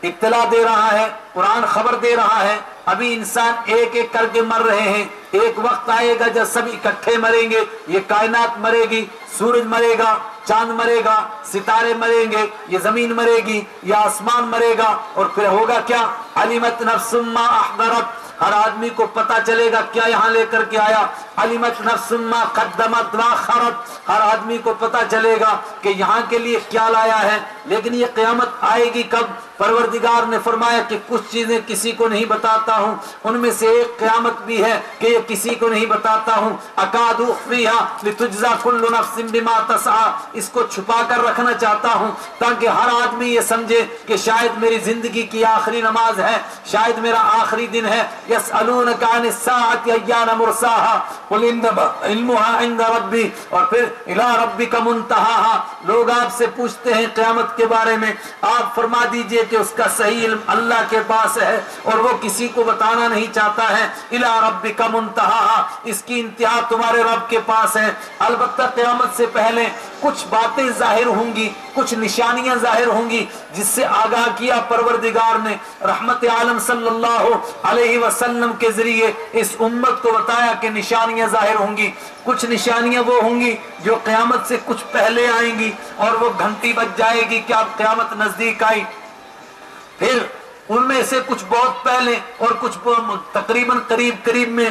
اطلاع دے رہا ہے، قرآن خبر دے رہا ہے. ابھی انسان ایک ایک کر کے مر رہے ہیں، ایک وقت آئے گا جب سب اکٹھے مریں گے. یہ کائنات مرے گی، سورج مرے گا، چاند مرے گا، ستارے مریں گے، یہ زمین مرے گی، یہ آسمان مرے گا. اور پھر ہوگا کیا؟ علمت نفس ما احضرت، ہر آدمی کو پتا چلے گا کیا یہاں لے کر کے آیا. علمت نفس ما قدمت واخرت، ہر آدمی کو پتا چلے گا کہ یہاں کے لیے کیا لایا ہے. لیکن یہ قیامت آئے گی کب؟ پروردگار نے فرمایا کہ کچھ چیزیں کسی کو نہیں بتاتا ہوں، ان میں سے ایک قیامت بھی ہے کہ یہ کسی کو نہیں بتاتا ہوں. اکاد اخفیہا لتجزا کل نفس بما تسعی، اس کو چھپا کر رکھنا چاہتا ہوں تاکہ ہر آدمی یہ سمجھے کہ شاید میری زندگی کی آخری نماز ہے، شاید میرا آخری دن ہے. یسألونک عن الساعۃ ایان مرساہا قل انما علمها عند ربی، اور پھر الی ربک منتہاہا، لوگ آپ سے پوچھتے ہیں قیامت کے بارے میں، آپ فرما دیجئے کہ اس کا صحیح علم اللہ کے پاس ہے اور وہ کسی کو بتانا نہیں چاہتا ہے. الی ربک منتہاہا، اس کی انتہا تمہارے رب کے پاس ہے. البتہ قیامت سے پہلے کچھ باتیں ظاہر ہوں گی، کچھ نشانیاں ظاہر ہوں گی جس سے آگاہ کیا پروردگار نے. رحمت عالم صلی اللہ علیہ وسلم کے ذریعے اس امت کو بتایا کہ نشانیاں ظاہر ہوں گی. کچھ نشانیاں وہ ہوں گی جو قیامت سے کچھ پہلے آئیں گی اور وہ گھنٹی بج جائے گی کہ اب قیامت نزدیک آئی. پھر ان میں سے کچھ بہت پہلے اور کچھ تقریباً قریب میں،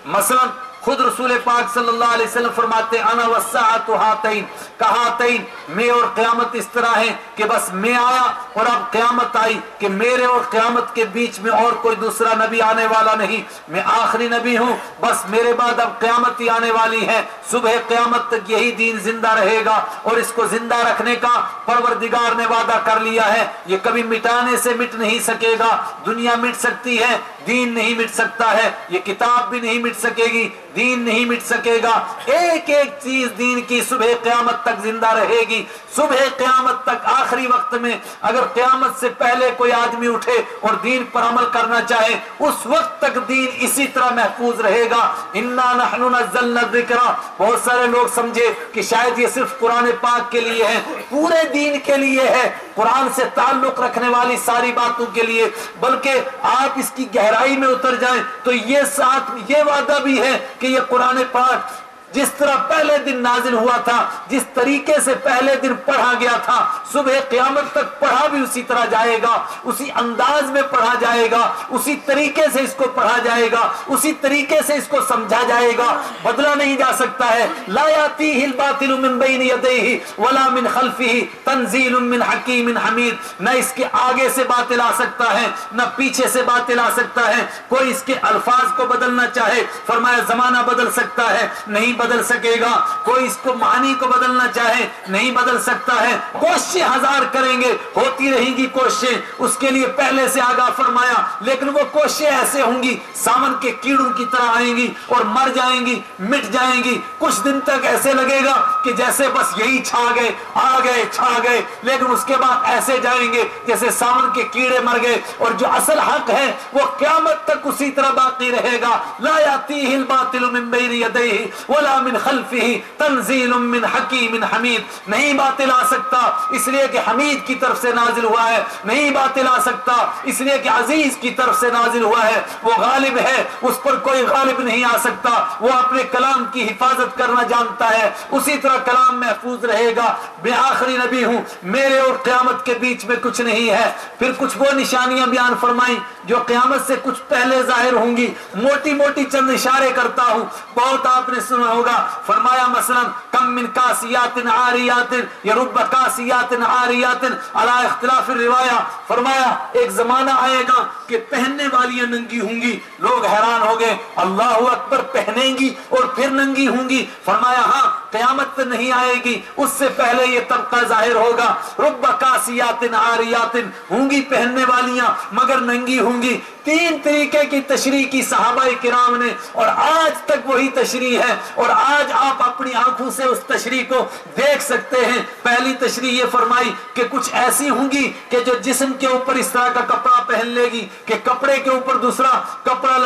مثلا خود رسول پاک صلی اللہ علیہ وسلم فرماتے انا والساعۃ ہاتین کہاتین، میں اور قیامت اس طرح ہے کہ بس میں آیا اور اب قیامت آئی، کہ میرے اور قیامت کے بیچ میں اور کوئی دوسرا نبی آنے والا نہیں، میں آخری نبی ہوں، بس میرے بعد اب قیامت ہی آنے والی ہے. صبح قیامت تک یہی دین زندہ رہے گا اور اس کو زندہ رکھنے کا پروردگار نے وعدہ کر لیا ہے. یہ کبھی مٹانے سے مٹ نہیں سکے گا. دنیا مٹ سکتی ہے، دین نہیں مٹ سکتا ہے. یہ کتاب بھی نہیں مٹ سکے گی، دین نہیں مٹ سکے گا. ایک ایک چیز دین کی صبح قیامت تک زندہ رہے گی. صبح قیامت تک آخری وقت میں اگر قیامت سے پہلے کوئی آدمی اٹھے اور دین پر عمل کرنا چاہے، اس وقت تک دین اسی طرح محفوظ رہے گا. انا نحن نزلنا الذکر، بہت سارے لوگ سمجھے کہ شاید یہ صرف قرآن پاک کے لیے ہے، پورے دین کے لیے ہے، قرآن سے تعلق رکھنے والی ساری باتوں کے لیے. بلکہ آپ اس کی گہرائی میں اتر جائیں تو یہ ساتھ یہ وعدہ بھی ہے کہ یہ قرآن پاک جس طرح پہلے دن نازل ہوا تھا، جس طریقے سے پہلے دن پڑھا گیا تھا، صبح قیامت تک پڑھا بھی اسی طرح جائے گا، اسی انداز میں پڑھا جائے گا، اسی طریقے سے اس کو پڑھا جائے گا، اسی طریقے سے اس کو سمجھا جائے گا. بدلا نہیں جا سکتا ہے. لا یاتیہ الباطل من بین یدیہ ولا من خلفہ تنزیل من حکیم حمید. نہ اس کے آگے سے باطل آ سکتا ہے، نہ پیچھے سے باطل آ سکتا ہے. کوئی اس کے الفاظ کو بدلنا چاہے، فرمایا زمانہ بدل سکتا ہے، نہیں بدل سکے گا. کوئی اس کو معنی کو بدلنا چاہے، نہیں بدل سکتا ہے. کوششیں ہزار کریں گے، ہوتی رہیں گی کوششیں، اس کے لیے پہلے سے آگاہ فرمایا. لیکن وہ کوششیں ایسے ہوں گی سامن کے کیڑوں کی طرح آئیں گی اور مر جائیں گی، مٹ جائیں گی. کچھ دن تک ایسے لگے گا کہ جیسے بس یہی چھا گئے، آ گئے، چھا گئے. لیکن اس کے بعد ایسے جائیں گے جیسے سامن کے کیڑے مر گئے. اور جو اصل حق ہے وہ قیامت تک اسی طرح باقی رہے گا. لا یاتیہ الباطل من بین یدیہ ولا ولا من خلفہ تنزیل من حکیم حمید، نہیں باطل آ سکتا اس لیے کہ حمید کی طرف سے نازل ہوا ہے، نہیں باطل آ سکتا اس لیے کہ عزیز کی طرف سے نازل ہوا ہے، وہ غالب ہے، اس پر کوئی غالب نہیں آ سکتا، وہ اپنے کلام کی حفاظت کرنا جانتا ہے، اسی طرح کلام محفوظ رہے گا۔ میں آخری نبی ہوں، میرے اور قیامت کے بیچ میں کچھ نہیں ہے۔ پھر کچھ وہ نشانیاں بیان فرمائیں جو قیامت سے کچھ پہلے ظاہر ہوں گی، موٹی موٹی چند اشارے کرتا ہوں، بہت آپ نے سنا ہوگا۔ فرمایا مثلا کم من کاسیات عاریات یا رب کاسیات عاریات علی اختلاف الروایہ، فرمایا ایک زمانہ آئے گا کہ پہننے والیاں ننگی ہوں گی، لوگ حیران ہو گئے، اللہ اکبر، پہنیں گی اور پھر ننگی ہوں گی؟ فرمایا ہاں، قیامت نہیں آئے گی، اس سے پہلے یہ طبقہ ظاہر ہوگا۔ رب کاسیات عاریات، ہوں گی پہننے والیاں مگر ننگی ہوں گی۔ تین طریقے کی تشریح کی صحابہ کرام نے، اور آج تک وہی تشریح ہے، اور آج آپ اپنی آنکھوں سے اس تشریح کو دیکھ سکتے ہیں۔ پہلی تشریح یہ فرمائی کہ کچھ ایسی ہوں گی کہ جو جسم کے اوپر اس طرح کا کپڑا پہن لے گی کہ کپڑے کے اوپر دوسرا کپڑا،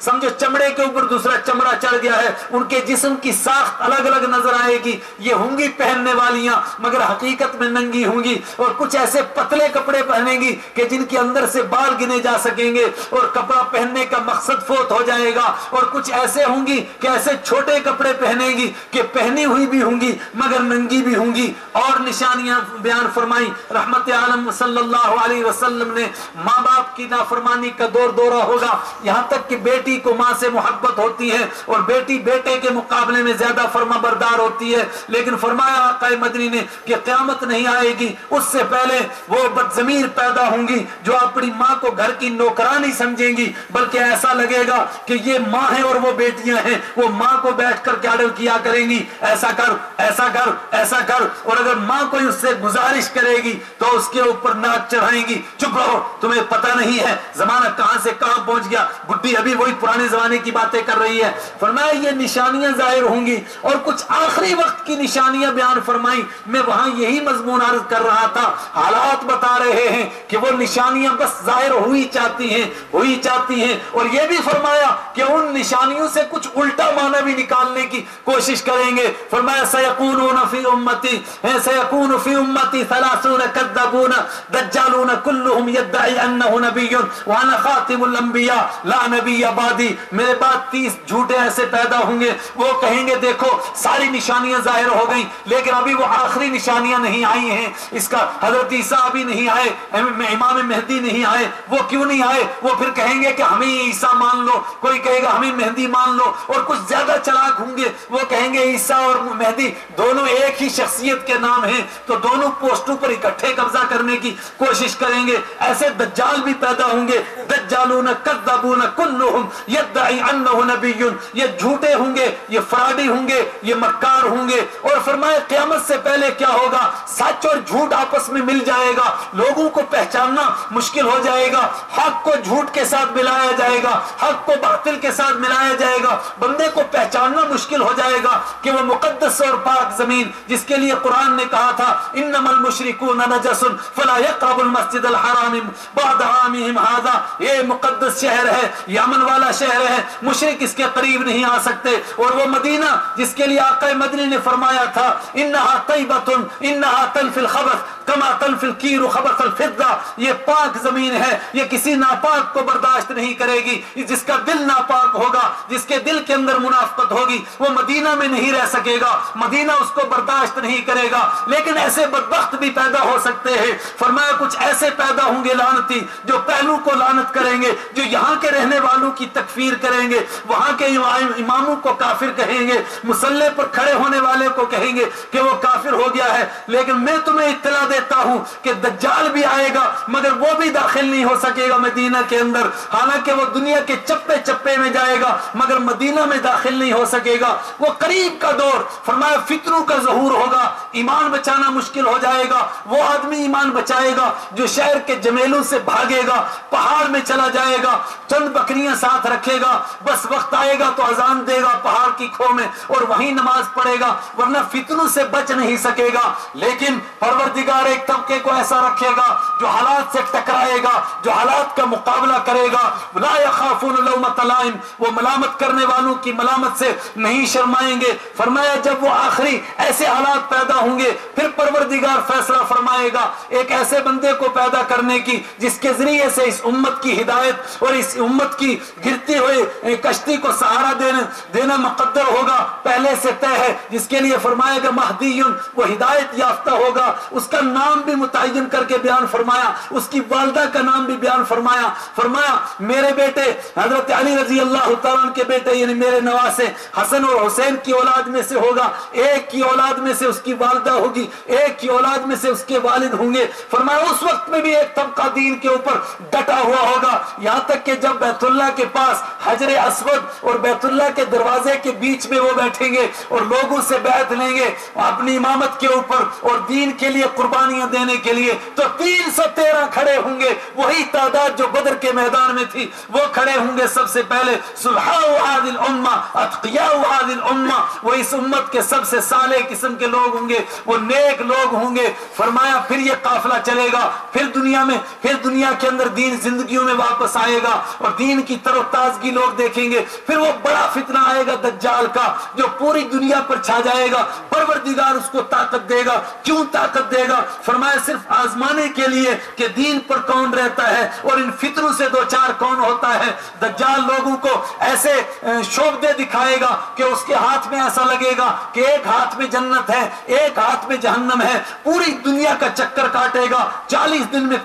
سمجھو چمڑے کے اوپر دوسرا چمڑا چڑھ گیا ہے، ان کے جسم کی ساخت الگ الگ نظر آئے گی، یہ ہوں گی پہننے والیاں مگر حقیقت میں ننگی ہوں گی۔ اور کچھ ایسے پتلے کپڑے پہنیں گی کہ جن کے اندر سے بال گنے جا سکیں گے اور کپڑا پہننے کا مقصد فوت ہو جائے گا۔ اور کچھ ایسے ہوں گی کہ ایسے چھوٹے کپڑے پہنے گی کہ پہنی ہوئی بھی ہوں گی مگر ننگی بھی ہوں گی۔ اور نشانیاں بیان فرمائی رحمت عالم صلی اللہ علیہ وسلم نے، ماں باپ کی نافرمانی کا دور دورہ ہوگا، یہاں تک کہ بیٹی کو ماں سے محبت ہوتی ہے اور بیٹی بیٹے کے مقابلے میں زیادہ فرما بردار ہوتی ہے، لیکن فرمایا آقا مدنی نے کہ قیامت نہیں آئے گی اس سے پہلے وہ بدضمیر پیدا ہوں گی جو اپنی ماں کو گھر کی نوکرانی سمجھیں گی، بلکہ ایسا لگے گا کہ یہ ماں ہے اور وہ بیٹیاں ہیں، وہ ماں کو بیٹھ کر کیڈل کیا کریں گی، ایسا کر ایسا کر ایسا کر، اور اگر ماں کوئی اس سے گزارش کرے گی تو اس کے اوپر ناک چڑھائیں گی، چپ رہو تمہیں پتہ نہیں ہے زمانہ کہاں سے کہاں پہنچ گیا، بڈھی ابھی وہی پرانے زمانے کی باتیں کر رہی ہے۔ فرمایا یہ نشانیاں ظاہر ہوں گی، اور کچھ آخری وقت کی نشانیاں بیان فرمائی۔ میں وہاں یہی مضمون عرض کر رہا تھا، حالات بتا رہے ہیں کہ وہ نشانیاں بس ظاہر ہوئی چاہتی ہیں، اور یہ بھی فرمایا کہ ان نشانیوں سے کچھ الٹا معنی بھی نکالنے کی کوشش کریں گے۔ فرمایا سیکونون فی امتی 30 کذابون دجالون کلہم یدعی انہ نبی وانا خاتم الانبیاء لا نبی بعدی، میرے بعد 30 جھوٹے ایسے پیدا ہوں گے، وہ کہیں گے دیکھو ساری نشانیاں ظاہر ہو گئیں لیکن ابھی وہ آخری نشانیاں نہیں آئی ہیں، اس کا حضرت عیسیٰ ابھی نہیں آئے، امام مہدی نہیں آئے۔ وہ کیوں نہیں آئے؟ وہ پھر کہیں گے کہ ہمیں عیسیٰ مان لو، کوئی کہے گا ہمیں مہدی مان لو، اور کچھ زیادہ چلاک ہوں گے وہ کہیں گے عیسیٰ اور مہدی دونوں ایک ہی شخصیت کے نام ہیں، تو دونوں پوسٹوں پر اکٹھے قبضہ کرنے کی کوشش کریں گے۔ ایسے دجال بھی پیدا ہوں گے، دجالون کذابون کلہم یدعی انہ نبی، یہ جھوٹے ہوں گے، یہ فراڈی ہوں گے، یہ مکار ہوں گے۔ اور فرمایا قیامت سے پہلے کیا ہوگا؟ سچ اور جھوٹ آپس میں مل جائے گا، لوگوں کو پہچاننا مشکل ہو جائے گا، حق کو جھوٹ کے ساتھ ملایا جائے گا، حق کو باطل کے ساتھ ملایا جائے گا، بندے کو پہچاننا مشکل ہو جائے گا کہ وہ مقدس اور پاک زمین جس کے لیے قرآن نے کہا تھا انما المشرکون نجس فلا يقربوا المسجد الحرام بعد عامهم هذا، یہ مقدس شہر ہے، یہ امن والا شہر ہے، مشرک اس کے قریب نہیں آ سکتے۔ اور وہ مدینہ جس کے لیے آقا مدنی نے فرمایا تھا انہا طیبۃ انہا تنفی الخبث کما تنفی الکیر خبث الفضہ، یہ پاک زمین ہے، یہ کسی ناپاک کو برداشت نہیں کرے گی، جس کا دل ناپاک ہوگا، جس کے دل کے اندر منافقت ہوگی وہ مدینہ میں نہیں رہ سکے گا، مدینہ اس کو برداشت نہیں کرے گا۔ لیکن ایسے بدبخت بھی پیدا ہو سکتے ہیں، فرمایا کچھ ایسے پیدا ہوں گے لعنتی جو پہلو کو لعنت کریں گے، جو یہاں کے رہنے والوں کی تکفیر کریں گے، وہاں کے اماموں کو کافر کہیں گے، مصلی پر کھڑے ہونے والے کو کہیں گے کہ وہ کافر ہو گیا ہے۔ لیکن میں تمہیں اطلاع دیتا ہوں کہ دجال بھی آئے گا مگر وہ بھی داخل نہیں ہو سکے گا مدینہ کے اندر، حالانکہ وہ دنیا کے چپے چپے میں جائے گا مگر مدینہ میں داخل نہیں ہو سکے گا۔ وہ قریب کا دور، فرمایا فتنوں کا ظہور ہوگا، ایمان بچانا مشکل ہو جائے گا۔ وہ آدمی ایمان بچائے گا جو شہر کے جمیلوں سے بھاگے گا، پہاڑ میں چلا جائے گا، چند بکریاں ساتھ رکھے گا، بس وقت آئے گا تو اذان دے گا پہاڑ کی کھو میں اور وہیں نماز پڑھے گا، ورنہ فتنوں سے بچ نہیں سکے گا۔ لیکن پروردگار ایک طبقے کو ایسا رکھے گا جو حالات سے ٹکرائے گا, جو حالات کا مقابلہ کرے گا. لا یخافون لومۃ لائم, وہ ملامت کرنے والوں کی ملامت سے نہیں شرمائیں گے. فرمایا جب وہ آخری ایسے حالات پیدا ہوں گے پھر پروردگار فیصلہ فرمائے گا ایک ایسے بندے کو پیدا کرنے کی جس کے ذریعے سے اس امت کی ہدایت اور اس امت کی گرتی ہوئی کشتی کو سہارا دینا مقدر ہوگا, پہلے سے طے ہے. جس کے لیے فرمایا گا مہدیٌ, وہ ہدایت یافتہ ہوگا. اس کا نام بھی متعین کر کے بیان فرمایا, اس کی والدہ کا نام بھی بیان فرمایا. فرمایا میرے بیٹے حضرت علی رضی اللہ تعالیٰ عنہ کے بیٹے یعنی میرے نواسے حسن اور حسین کی اولاد میں سے ہوگا, ایک کی اولاد میں سے اس کی والدہ ہوگی, ایک کی اولاد میں سے اس کے والد ہوں گے. فرمایا اس وقت میں بھی ایک طبقہ دین کے اوپر ڈٹا ہوا ہوگا, یہاں تک کہ جب بیت اللہ کے پاس حجر اسود اور بیت اللہ کے دروازے کے بیچ میں وہ بیٹھیں گے اور لوگوں سے بیعت لیں گے اپنی امامت کے اوپر اور دین کے لیے قربانیاں دینے کے لیے, تو 313 کھڑے ہوں گے, وہی تعداد جو بدر کے میدان میں تھی وہ کھڑے ہوں گے. سب سے پہلے صلحاء هذه الامه اتقیاء هذه الامه, وہ اس امت کے سب سے صالح قسم کے لوگ ہوں گے, وہ نیک لوگ ہوں گے. فرمایا پھر یہ قافلہ چلے گا, پھر دنیا کے اندر دین زندگیوں میں واپس آئے گا اور دین کی تر و تازگی لوگ دیکھیں گے. پھر وہ بڑا فتنہ آئے گا دجال کا جو پوری دنیا پر چھا جائے گا. پروردگار اس کو طاقت دے گا. کیوں طاقت دے گا؟ فرمایا صرف آزمانے کے لیے کہ دین پر کون رہتا ہے اور ان فتنوں سے دو چار کون ہوتا ہے. دجال لوگوں کو ایسے شوبدے دکھائے گا کہ اس کے ہاتھ میں ایسا لگے گا کہ ایک ہاتھ میں جنت ہے ایک ہاتھ میں جہنم ہے. پوری دنیا کا چکر کاٹے گا, 40 دن میں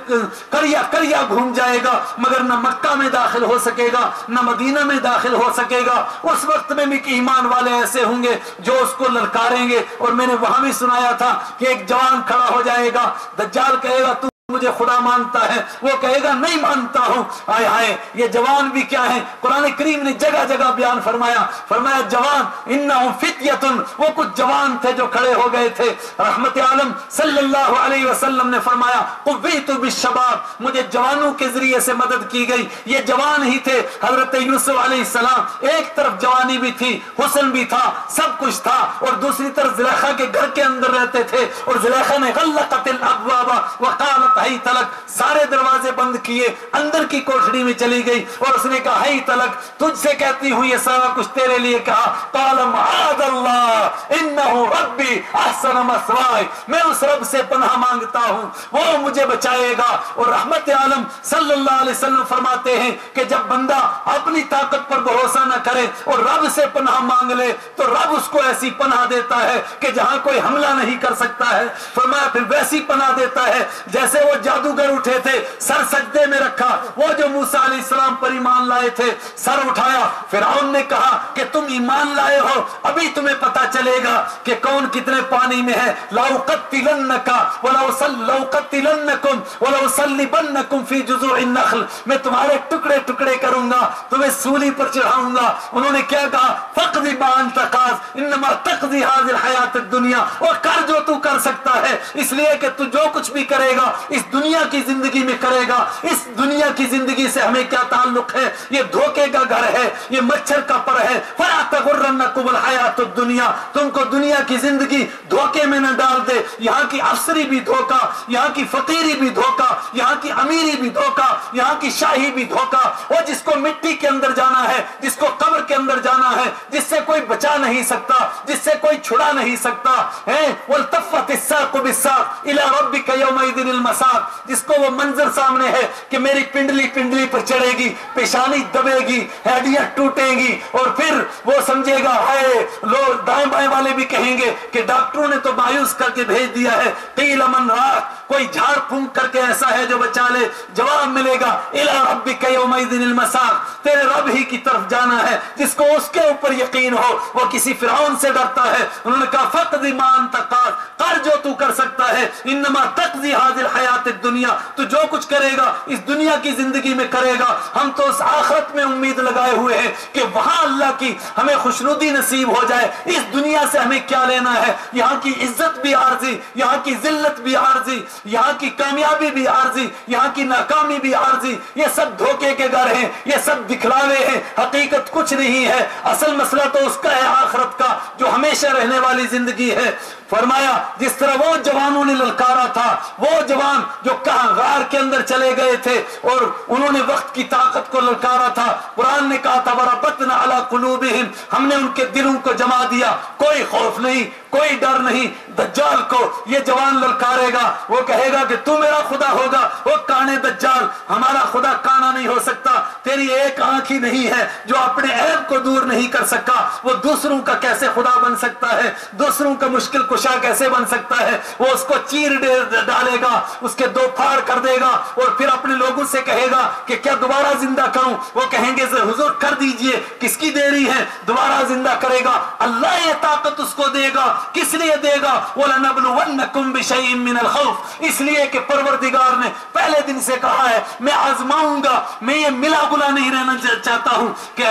کریا گھوم جائے گا, مگر نہ مکہ میں داخل ہو سکے گا نہ مدینہ میں داخل ہو سکے گا. اس وقت میں بھی ایمان والے ایسے ہوں گے جو اس کو للکاریں گے. اور میں نے وہاں بھی سنایا تھا کہ ایک جوان کھڑا ہو جائے گا, دجال کہے گا تو مجھے خدا مانتا ہے, وہ کہے گا نہیں مانتا ہوں. آئے ہائے یہ جوان بھی کیا ہے, قرآن کریم نے جگہ جگہ بیان فرمایا. فرمایا جوان انہم فتیۃ, وہ کچھ جوان تھے جو کھڑے ہو گئے تھے. رحمت عالم صلی اللہ علیہ وسلم نے فرمایا قویت بالشباب, مجھے جوانوں کے ذریعے سے مدد کی گئی. یہ جوان ہی تھے. حضرت یوسف علیہ السلام ایک طرف جوانی بھی تھی, حسن بھی تھا, سب کچھ تھا, اور دوسری طرف زلیخا کے گھر کے اندر رہتے تھے. اور زلیخا نے غلقت الابواب وقالت ہی تلک, سارے دروازے بند کیے, اندر کی کوٹھڑی میں چلی گئی اور اس نے کہا ہی تلک, تجھ سے کہتی ہوں یہ سارا کچھ تیرے لیے کہا. قال معاذ اللہ انہ ربی احسن مثواي, میں اس رب سے پناہ مانگتا ہوں وہ مجھے بچائے گا. اور رحمت عالم صلی اللہ علیہ وسلم فرماتے ہیں کہ جب بندہ اپنی طاقت پر بھروسہ نہ کرے اور رب سے پناہ مانگ لے تو رب اس کو ایسی پناہ دیتا ہے کہ جہاں کوئی حملہ نہیں کر سکتا ہے. فرمایا پھر ویسی پناہ دیتا ہے جیسے وہ جادوگر اٹھے تھے, سر سجدے میں رکھا, وہ جو موسیٰ علیہ السلام پر ایمان لائے تھے, سر اٹھایا. فرعون نے کہا کہ تم ایمان لائے ہو, ابھی تمہیں پتا چلے گا کہ کون کتنے پانی میں ہے. لَأُقَتِّلَنَّكَ وَلَأُصَلِّبَنَّكُمْ وَلَأُصَلِّبَنَّكُمْ فِي جُذُوعِ النَّخْلِ, میں تمہارے ٹکڑے ٹکڑے کروں گا, تمہیں سولی پر چڑھاؤں گا. انہوں نے کیا کہا فَقْضِ مَا أَنْتَ قَاضٍ إِنَّمَا تَقْضِي هَذِهِ الْحَيَاةَ الدُّنْيَا, اور کر جو تو کر سکتا ہے, اس لیے کہ تو جو کچھ بھی کرے گا اس دنیا کی زندگی میں کرے گا. اس دنیا کی زندگی سے ہمیں کیا تعلق ہے؟ یہ دھوکے کا گھر ہے, یہ مچھر کا پر ہے. فَلَا تَغُرَّنَّكُمُ الْحَيَاةُ الدُّنْيَا, تم کو دنیا کی زندگی دھوکے میں نہ ڈال دے. یہاں کی افسری بھی دھوکا, یہاں کی فقیری بھی دھوکا, یہاں کی امیری بھی دھوکا, یہاں کی شاہی بھی دھوکا. اور جس کو مٹی کے اندر جانا ہے, جس کو قبر کے اندر جانا ہے, جس سے کوئی بچا نہیں سکتا, جس سے کوئی چھڑا نہیں سکتا ہے. وَالْتَفَّتِ السَّاقُ بِالسَّاقِ إِلَىٰ رَبِّكَ يَوْمَئِذٍ الْمَسَاقُ, جس کو وہ منظر سامنے ہے کہ میری پنڈلی پر چڑھے گی, پیشانی دبے گی, ہڈیاں ٹوٹیں گی, اور پھر وہ سمجھے گا ہائے. لوگ دائیں بائیں والے بھی کہیں گے کہ ڈاکٹروں نے تو مایوس کر کے بھیج دیا ہے. قیل من راق, کوئی جھاڑ پھونک کر کے ایسا ہے جو بچا لے. جواب ملے گا الی ربک یومئذ المساق, تیرے رب ہی کی طرف جانا ہے. جس کو اس کے اوپر یقین ہو وہ کسی فرعون سے ڈرتا ہے. انہوں نے کہا فقض ما انت قاض, کر جو تو کر سکتا ہے. انما تقضی هذه الحیات الدنیا, تو جو کچھ کرے گا اس دنیا کی زندگی میں کرے گا. ہم تو اس آخرت میں امید لگائے ہوئے ہیں کہ وہاں اللہ کی ہمیں خوشنودی نصیب ہو جائے. اس دنیا سے ہمیں کیا لینا ہے؟ یہاں کی عزت بھی عارضی, یہاں کی ذلت بھی عارضی, یہاں کی کامیابی بھی عارضی, یہاں کی ناکامی بھی عارضی. یہ سب دھوکے کے گھر ہیں, یہ سب دکھلاوے ہیں, حقیقت کچھ نہیں ہے. اصل مسئلہ تو اس کا ہے آخرت کا جو ہمیشہ رہنے والی زندگی ہے. فرمایا جس طرح وہ جوانوں نے للکارا تھا، وہ جوان جو کہاں غار کے اندر چلے گئے تھے اور انہوں نے وقت کی طاقت کو للکارا تھا، قرآن نے کہا تھا وَرَبَطْنَا عَلَىٰ قُلُوبِهِمْ، ہم نے ان کے دلوں کو جما دیا، کوئی خوف نہیں، کوئی ڈر نہیں۔ دجال کو یہ جوان للکارے گا، وہ کہے گا کہ تو میرا خدا ہوگا، وہ کانے دجال ہمارا خدا کانا نہیں ہو سکتا، تیری ایک آنکھ ہی نہیں ہے جو اپنے عیب کو دور نہیں کر سکا، وہ دوسروں کا کیسے خدا بن سکتا ہے، دوسروں کا مشکل کشا کیسے بن سکتا ہے، وہ اس کو چیر ڈالے گا، اس کے دو پھاڑ کر دے گا اور پھر اپنے لوگوں سے کہے گا کہ کیا دوبارہ زندہ کروں، وہ کہیں گے حضور کر دیجئے، کس کی دیری ہے، دوبارہ زندہ کرے گا، اللہ یہ طاقت اس کو دے گا، کس لیے دے گا؟ وَلَنَبْلُوَنَّكُمْ بِشَيْءٍ مِّنَ الْخَوْفِ، اس لیے کہ پروردگار نے پہلے دن سے کہا ہے میں آزماؤں گا، میں یہ ملا گلا نہیں رہنا چاہتا ہوں کہ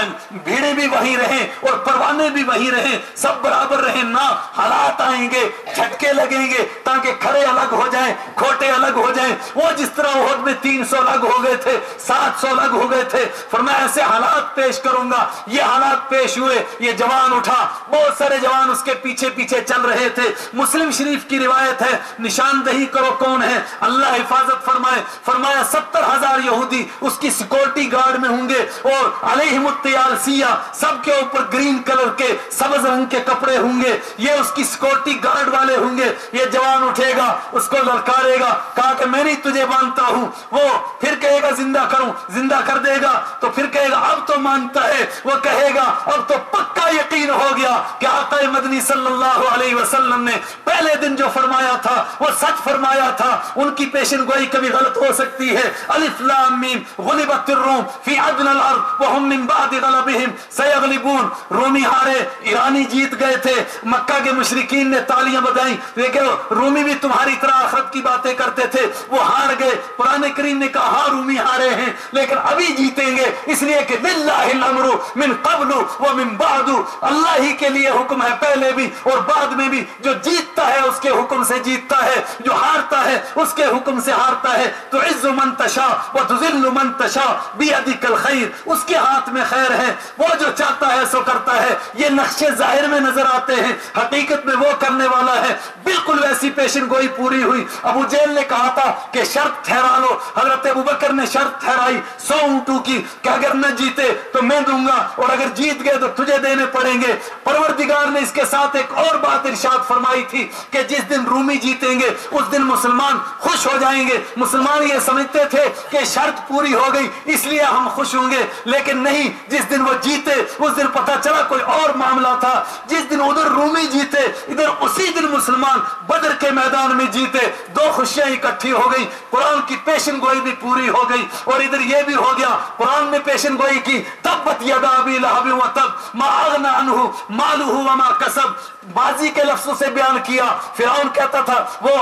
بھیڑیں بھی وہی رہیں اور پروانے بھی وہی رہیں، سب برابر رہیں، نہ حالات آئیں گے، جھٹکے لگیں گے تاکہ کھڑے الگ ہو جائیں، کھوٹے الگ ہو جائیں، وہ جس طرح احد میں 300 الگ ہو گئے تھے، 700 الگ ہو گئے تھے، فرمایا ایسے حالات پیش کروں گا۔ یہ حالات پیش ہوئے، یہ جوان اٹھا، بہت سارے جوان اس کے پیچھے پیچھے چل رہے تھے۔ مسلم شریف کی روایت ہے، نشاندہی کرو کون ہے، اللہ حفاظت فرمائے، فرمایا 70,000 یہودی اس کی سیکورٹی گارڈ میں ہوں گے اور علیہم الطیال سیاہ، سب کے اوپر گرین کلر کے سبز رنگ کے کپڑے ہوں گے، یہ اس کی سیکورٹی گارڈ والے ہوں گے۔ یہ جوان اٹھے گا، اس کو للکارے گا، کہا کہ میں نہیں تجھے مانتا ہوں، وہ پھر کہے گا زندہ کروں، زندہ کر دے گا تو پھر کہے گا اب تو مانتا ہے، وہ کہے گا اب تو پکا یقین ہو گیا کہ آقا مدنی صلی اللہ علیہ وسلم نے پہلے دن جو فرمایا تھا وہ سچ فرمایا تھا، ان کی پیشن گوئی کبھی غلط ہو سکتی ہے۔ الف لام میم غلبت الروم فی ادنى الارض وهم من بعد غلبهم سيغلبون، رومی ہارے، ایرانی جیت گئے تھے، مکہ کے مشرکین نے تالیاں بجائیں، دیکھو رومی بھی تمہاری طرح آخرت کی باتیں کرتے تھے، وہ ہار گئے۔ قرآن کریم نے کہا ہاں رومی ہارے ہیں لیکن ابھی جیتیں گے، اس لیے کہ للہ الامر من قبل ومن بعد، اللہ ہی کے لیے حکم ہے پہلے بھی اور بعد میں بھی، جو جیتتا ہے اس کے حکم سے جیتتا ہے، جو ہارتا ہے اس کے حکم سے ہارتا ہے۔ تو عز من تشاء وتذل من تشاء بیدک الخیر، اس کے ہاتھ میں خیر ہے، وہ جو چاہتا ہے سو کرتا ہے۔ یہ نقشے ظاہر میں نظر آتے ہیں، حقیقت میں وہ کرنے والا ہے۔ بالکل ویسی پیشن گوئی پوری ہوئی۔ ابو جہل نے کہا تھا کہ شرط ٹھہرا لو، حضرت ابوبکر نے شرط ٹھہرائی 100 اونٹوں کی کہ اگر نہ جیتے تو میں دوں گا اور اگر جیت گئے تو تجھے دینے پڑیں گے۔ پروردگار نے اس کے ساتھ ایک اور بات ارشاد فرمائی تھی کہ جس دن رومی جیتیں گے اس دن مسلمان خوش ہو جائیں گے۔ مسلمان یہ سمجھتے تھے کہ شرط پوری ہو گئی اس لیے ہم خوش ہوں گے، لیکن نہیں، جس دن وہ جیتے اس دن پتہ چلا کوئی اور معاملہ تھا۔ جس دن ادھر رومی جیتے ادھر اسی دن مسلمان بدر کے میدان میں جیتے، دو خوشیاں اکٹھی ہو گئی، قرآن کی پیشن گوئی بھی پوری ہو گئی اور ادھر یہ بھی ہو گیا۔ قرآن نے پیشن گوئی کی تبت یدا ابی لہب وتب ما اغنى عنہ مالہ وما کسب، ماضی کے لفظوں سے بیان کیا۔ فرعون کہتا تھا، وہ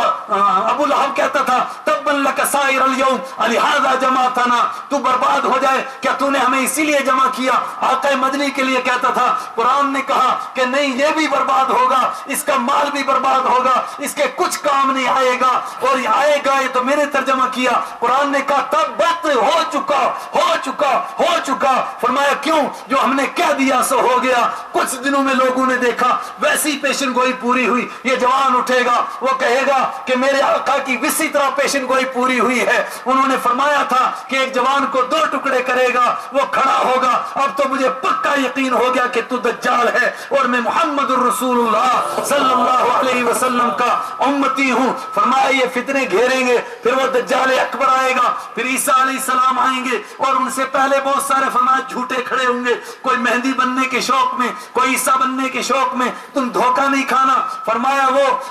ابو لہب کہتا تھا تبا لک سائر الیوم لہذا جمعتنا، تو برباد ہو جائے کیا تو نے ہمیں اسی لیے جمع کیا۔ آقا مدنی کے لیے کہتا تھا، قرآن نے کہا کہ نہیں یہ بھی برباد ہوگا، اس کا مال بھی برباد ہوگا، اس کے کچھ کام نہیں آئے گا، اور یہ آئے گا یہ تو میں نے ترجمہ کیا۔ قرآن نے کہا تبت ہو چکا ہو چکا ہو چکا، فرمایا کیوں؟ جو ہم نے کہہ دیا سو ہو گیا۔ کچھ دنوں میں لوگوں نے دیکھا ویسی پیشن گوئی پوری ہوئی۔ یہ جوان اٹھے گا، وہ کہے گا کہ میرے آقا کی اسی طرح پیشن گوئی پوری ہوئی ہے۔ انہوں نے فرمایا تھا کہ ایک جوان کو 2 ٹکڑے کرے گا، وہ کھڑا ہوگا، اب تو مجھے پکا یقین ہو گیا کہ تو دجال ہے اور میں محمد الرسول اللہ صلی اللہ علیہ وسلم کا امتی ہوں۔ فرمایا یہ فتنے گھیریں گے، پھر وہ دجال اکبر آئے گا، پھر عیسیٰ علیہ السلام آئیں گے اور ان سے پہلے بہت سارے فرمایا جھوٹے کھڑے ہوں گے، کوئی مہدی بننے کے شوق میں، کوئی عیسیٰ بننے کے شوق میں، تم دھوکہ نہیں کھانا۔ فرمایا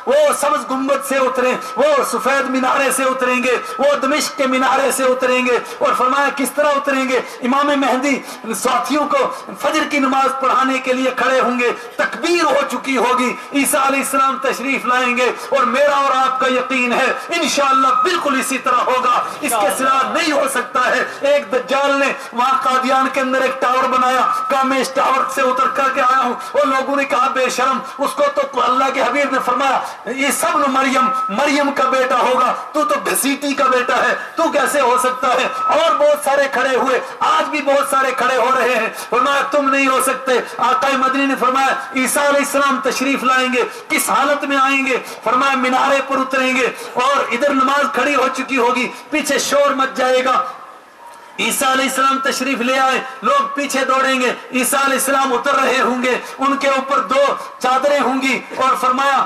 وہ سبز گنبد سے اتریں، وہ سفید مینارے سے اتریں گے، وہ دمشق کے مینارے سے اتریں گے، اور فرمایا کس طرح اتریں گے؟ امام مہدی ساتھیوں کو فجر کی نماز پڑھانے کے لیے کھڑے ہوں گے، تکبیر ہو چکی ہوگی، عیسیٰ علیہ السلام تشریف لائیں گے، اور میرا اور آپ کا یقین ہے انشاءاللہ بالکل اسی طرح ہوگا، اس کے سوا نہیں ہو سکتا ہے۔ ایک دجال نے وہاں قادیان کے اندر ایک ٹاور بنایا، کہا میں اس ٹاور سے اتر کر کے آیا ہوں، اور لوگوں نے کہا بے شرم، اس کو تو اللہ کے حبیب نے فرمایا یہ سب مریم کا بیٹا ہوگا، تو گھسیٹ سیٹی کا بیٹا ہے، تو کیسے ہو سکتا ہے؟ اور بہت سارے کھڑے ہوئے، آج بھی بہت سارے کھڑے ہو رہے ہیں، فرمایا تم نہیں ہو سکتے۔ آقا مدنی نے فرمایا عیسیٰ علیہ السلام تشریف لائیں گے، کس حالت میں آئیں گے؟ فرمایا مینارے پر اتریں گے اور ادھر نماز کھڑی ہو چکی ہوگی، پیچھے شور مچ جائے گا، عیسیٰ علیہ السلام تشریف لے آئے، لوگ پیچھے دوڑیں گے، عیسیٰ علیہ السلام اتر رہے ہوں گے، ان کے اوپر 2 چادریں ہوں گی، اور فرمایا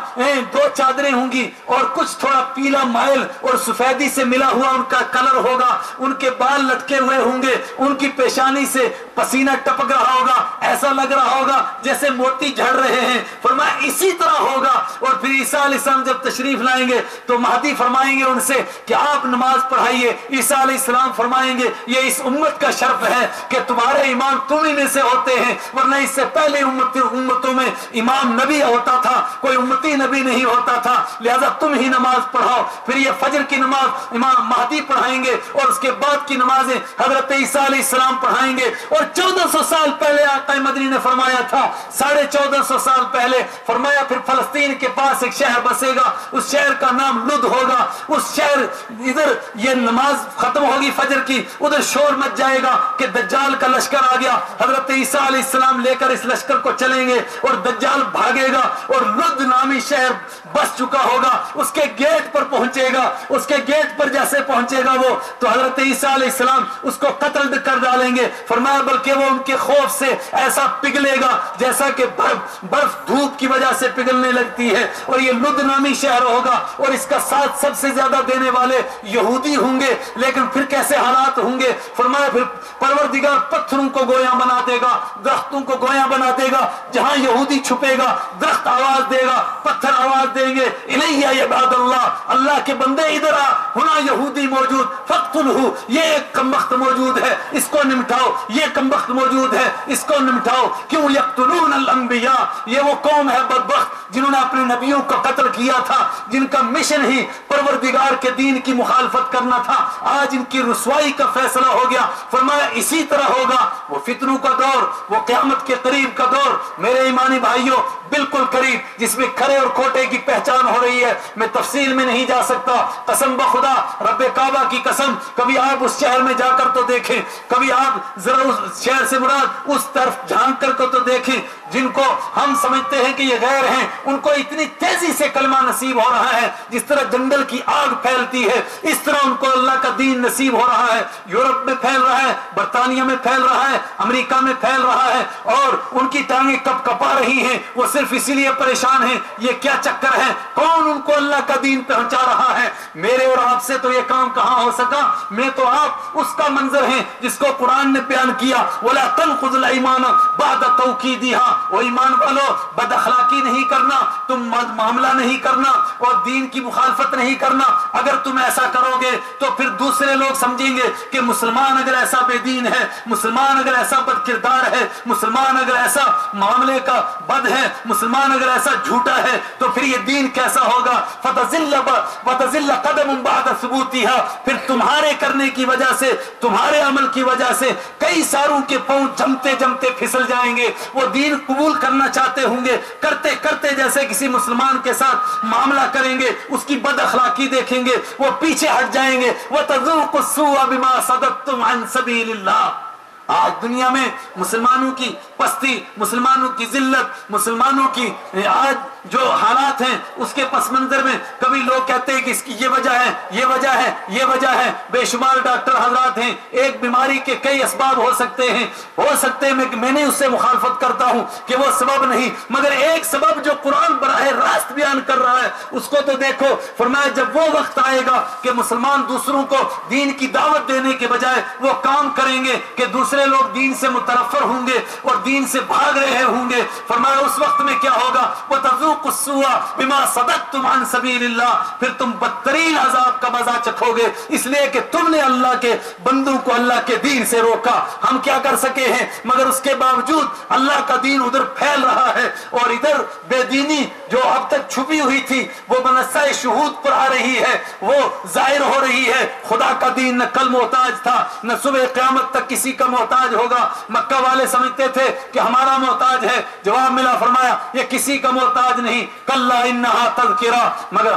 2 چادریں ہوں گی اور کچھ تھوڑا پیلا مائل اور سفیدی سے ملا ہوا ان کا کلر ہوگا، ان کے بال لٹکے ہوئے ہوں گے، ان کی پیشانی سے پسینہ ٹپک رہا ہوگا، ایسا لگ رہا ہوگا جیسے موتی جھڑ رہے ہیں۔ فرمایا اسی طرح ہوگا، اور پھر عیسیٰ علیہ السلام جب تشریف لائیں گے تو مہدی فرمائیں گے ان سے کہ آپ نماز پڑھائیے۔ عیسیٰ علیہ السلام فرمائیں گے یہ اس امت کا شرف ہے کہ تمہارے امام تم ہی میں سے ہوتے ہیں، ورنہ اس سے پہلے امتوں میں امام نبی ہوتا تھا، کوئی امتی نبی نہیں ہوتا تھا، لہذا تم ہی نماز پڑھاؤ۔ پھر یہ فجر کی نماز امام مہدی پڑھائیں گے اور اس کے بعد کی نمازیں حضرت عیسیٰ علیہ السلام پڑھائیں گے۔ اور 1400 سال پہلے آقا مدنی نے فرمایا تھا، 1450 سال پہلے فرمایا پھر فلسطین کے پاس ایک شہر بسے گا، اس شہر کا نام لد ہوگا، اس شہر ادھر یہ نماز ختم ہوگی فجر کی، ادھر شور مچ جائے گا کہ دجال کا لشکر آ گیا، حضرت عیسیٰ علیہ السلام لے کر اس لشکر کو چلیں گے اور دجال بھاگے گا، اور لد نامی شہر بس چکا ہوگا، اس کے گیٹ پر پہنچے گا، اس کے گیٹ پر جیسے پہنچے گا وہ تو حضرت عیسیٰ علیہ السلام اس کو قتل کر ڈالیں گے۔ فرمایا بلکہ وہ ان کے خوف سے ایسا پگھلے گا جیسا کہ برف دھوپ کی وجہ سے پگھلنے لگتی ہے، اور یہ لد نامی شہر ہوگا، اور اس کا ساتھ سب سے زیادہ دینے والے یہودی ہوں گے۔ لیکن پھر کیسے حالات ہوں گے؟ فرمایا پھر پروردگار پتھروں کو گویا بنا دے گا، درختوں کو گویا بنا دے گا، جہاں یہودی چھپے گا درخت آواز دے گا، پتھر آواز دیں گے، الیہ عباد اللہ، اللہ کے بندے ادھر آ، ہونا یہودی موجود، فقتلہ، یہ ایک کمبخت موجود ہے اس کو نمٹاؤ، یہ کمبخت موجود ہے اس کو نمٹاؤ۔ کیوں یقتلون الانبیاء، یہ وہ قوم ہے بدبخت جنہوں نے اپنے نبیوں کو قتل کیا تھا، جن کا مشن ہی پروردگار کے دین کی مخالفت کرنا تھا، آج ان کی رسوائی کا فیصلہ ہو گیا۔ فرمایا اسی طرح ہوگا، وہ فتنوں کا دور، وہ قیامت کے قریب کا دور میرے ایمانی بھائیوں بالکل قریب، جس میں کھرے اور کھوٹے کی پہچان ہو رہی ہے۔ میں تفصیل میں نہیں جا سکتا، قسم بخدا رب کعبہ کی قسم، کبھی آپ اس شہر میں جا کر تو دیکھیں، کبھی آپ ذرا اس شہر سے مراد اس طرف جھانک کر تو دیکھیں، جن کو ہم سمجھتے ہیں کہ یہ غیر ہیں، ان کو اتنی تیزی سے کلمہ نصیب ہو رہا ہے، جس طرح جنگل کی آگ پھیلتی ہے اس طرح ان کو اللہ کا دین نصیب ہو رہا ہے۔ یورپ میں پھیل رہا ہے، برطانیہ میں پھیل رہا ہے، امریکہ میں پھیل رہا ہے، اور ان کی ٹانگیں کب کپا رہی ہیں، وہ صرف اسی لیے پریشان ہیں یہ کیا چکر ہے، کون ان کو اللہ کا دین پہنچا رہا ہے۔ میرے اور آپ سے تو یہ کام کہاں ہو سکا، میں تو آپ اس کا منظر ہیں جس کو قرآن نے بیان کیا، وَلَا تَنْقُضُوا الْأَيْمَانَ بَعْدَ تَوْكِيدِهَا، وہ ایمان والو بد اخلاقی نہیں کرنا، تم معاملہ نہیں کرنا اور دین کی مخالفت نہیں کرنا۔ اگر تم ایسا کرو گے تو پھر دوسرے لوگ سمجھیں گے کہ مسلمان اگر ایسا بے دین ہے، مسلمان اگر ایسا بد کردار ہے، مسلمان اگر ایسا معاملے کا بد ہے، مسلمان اگر ایسا جھوٹا ہے تو پھر یہ دین کیسا ہوگا۔ فَتَزِلَّ قَدَمٌ بَعْدَ ثُبُوتِهَا، پھر تمہارے کرنے کی وجہ سے، تمہارے عمل کی وجہ سے کئی ساروں کے پاؤں جمتے جمتے پھسل جائیں گے، وہ دین قبول کرنا چاہتے ہوں گے، کرتے کرتے جیسے کسی مسلمان کے ساتھ معاملہ کریں گے، اس کی بد اخلاقی دیکھیں گے، وہ پیچھے ہٹ جائیں گے۔ وَتَذُوقُوا السُّوءَ بِمَا صَدَدتُّمْ عَنْ سَبِيلِ اللَّهِ۔ آج دنیا میں مسلمانوں کی پستی، مسلمانوں کی ذلت، مسلمانوں کی آج جو حالات ہیں اس کے پس منظر میں کبھی لوگ کہتے ہیں کہ اس کی یہ وجہ ہے، یہ وجہ ہے، یہ وجہ ہے۔ بے شمار ڈاکٹر حضرات ہیں، ایک بیماری کے کئی اسباب ہو سکتے ہیں، ہو سکتے ہیں میں نے اس سے مخالفت کرتا ہوں کہ وہ سبب نہیں، مگر ایک سبب جو قرآن براہ راست بیان کر رہا ہے اس کو تو دیکھو۔ فرمایا جب وہ وقت آئے گا کہ مسلمان دوسروں کو دین کی دعوت دینے کے بجائے وہ کام کریں گے کہ دوسرے لوگ دین سے متنفر ہوں گے اور دین سے بھاگ رہے ہوں گے، فرمایا اس وقت میں کیا ہوگا، وَتَذُوقُوا السُّوءَ بِمَا صَدَدتُّمْ عَنْ سَبِيلِ اللَّهِ، پھر تم بدترین عذاب کا مزہ چکھو گے، اس لیے کہ تم نے اللہ کے بندوں کو اللہ کے دین سے روکا۔ ہم کیا کر سکے ہیں، مگر اس کے باوجود اللہ کا دین ادھر پھیل رہا ہے اور ادھر بے دینی جو اب تک چھپی ہوئی تھی وہ بنسۂ شہود پر آ رہی ہے، وہ ظاہر ہو رہی ہے۔ خدا کا دین نہ کل محتاج تھا، نہ صبح قیامت تک کسی کا محتاج ہوگا۔ مکہ والے سمجھتے تھے کہ ہمارا محتاج ہے، جواب ملا فرمایا یہ کسی کا محتاج یاد نہیں، کلا انہا تذکرہ، مگر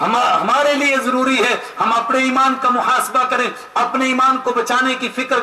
ہمارے لیے ضروری ہے ہم اپنے ایمان کا محاسبہ کریں، اپنے ایمان کو بچانے کی فکر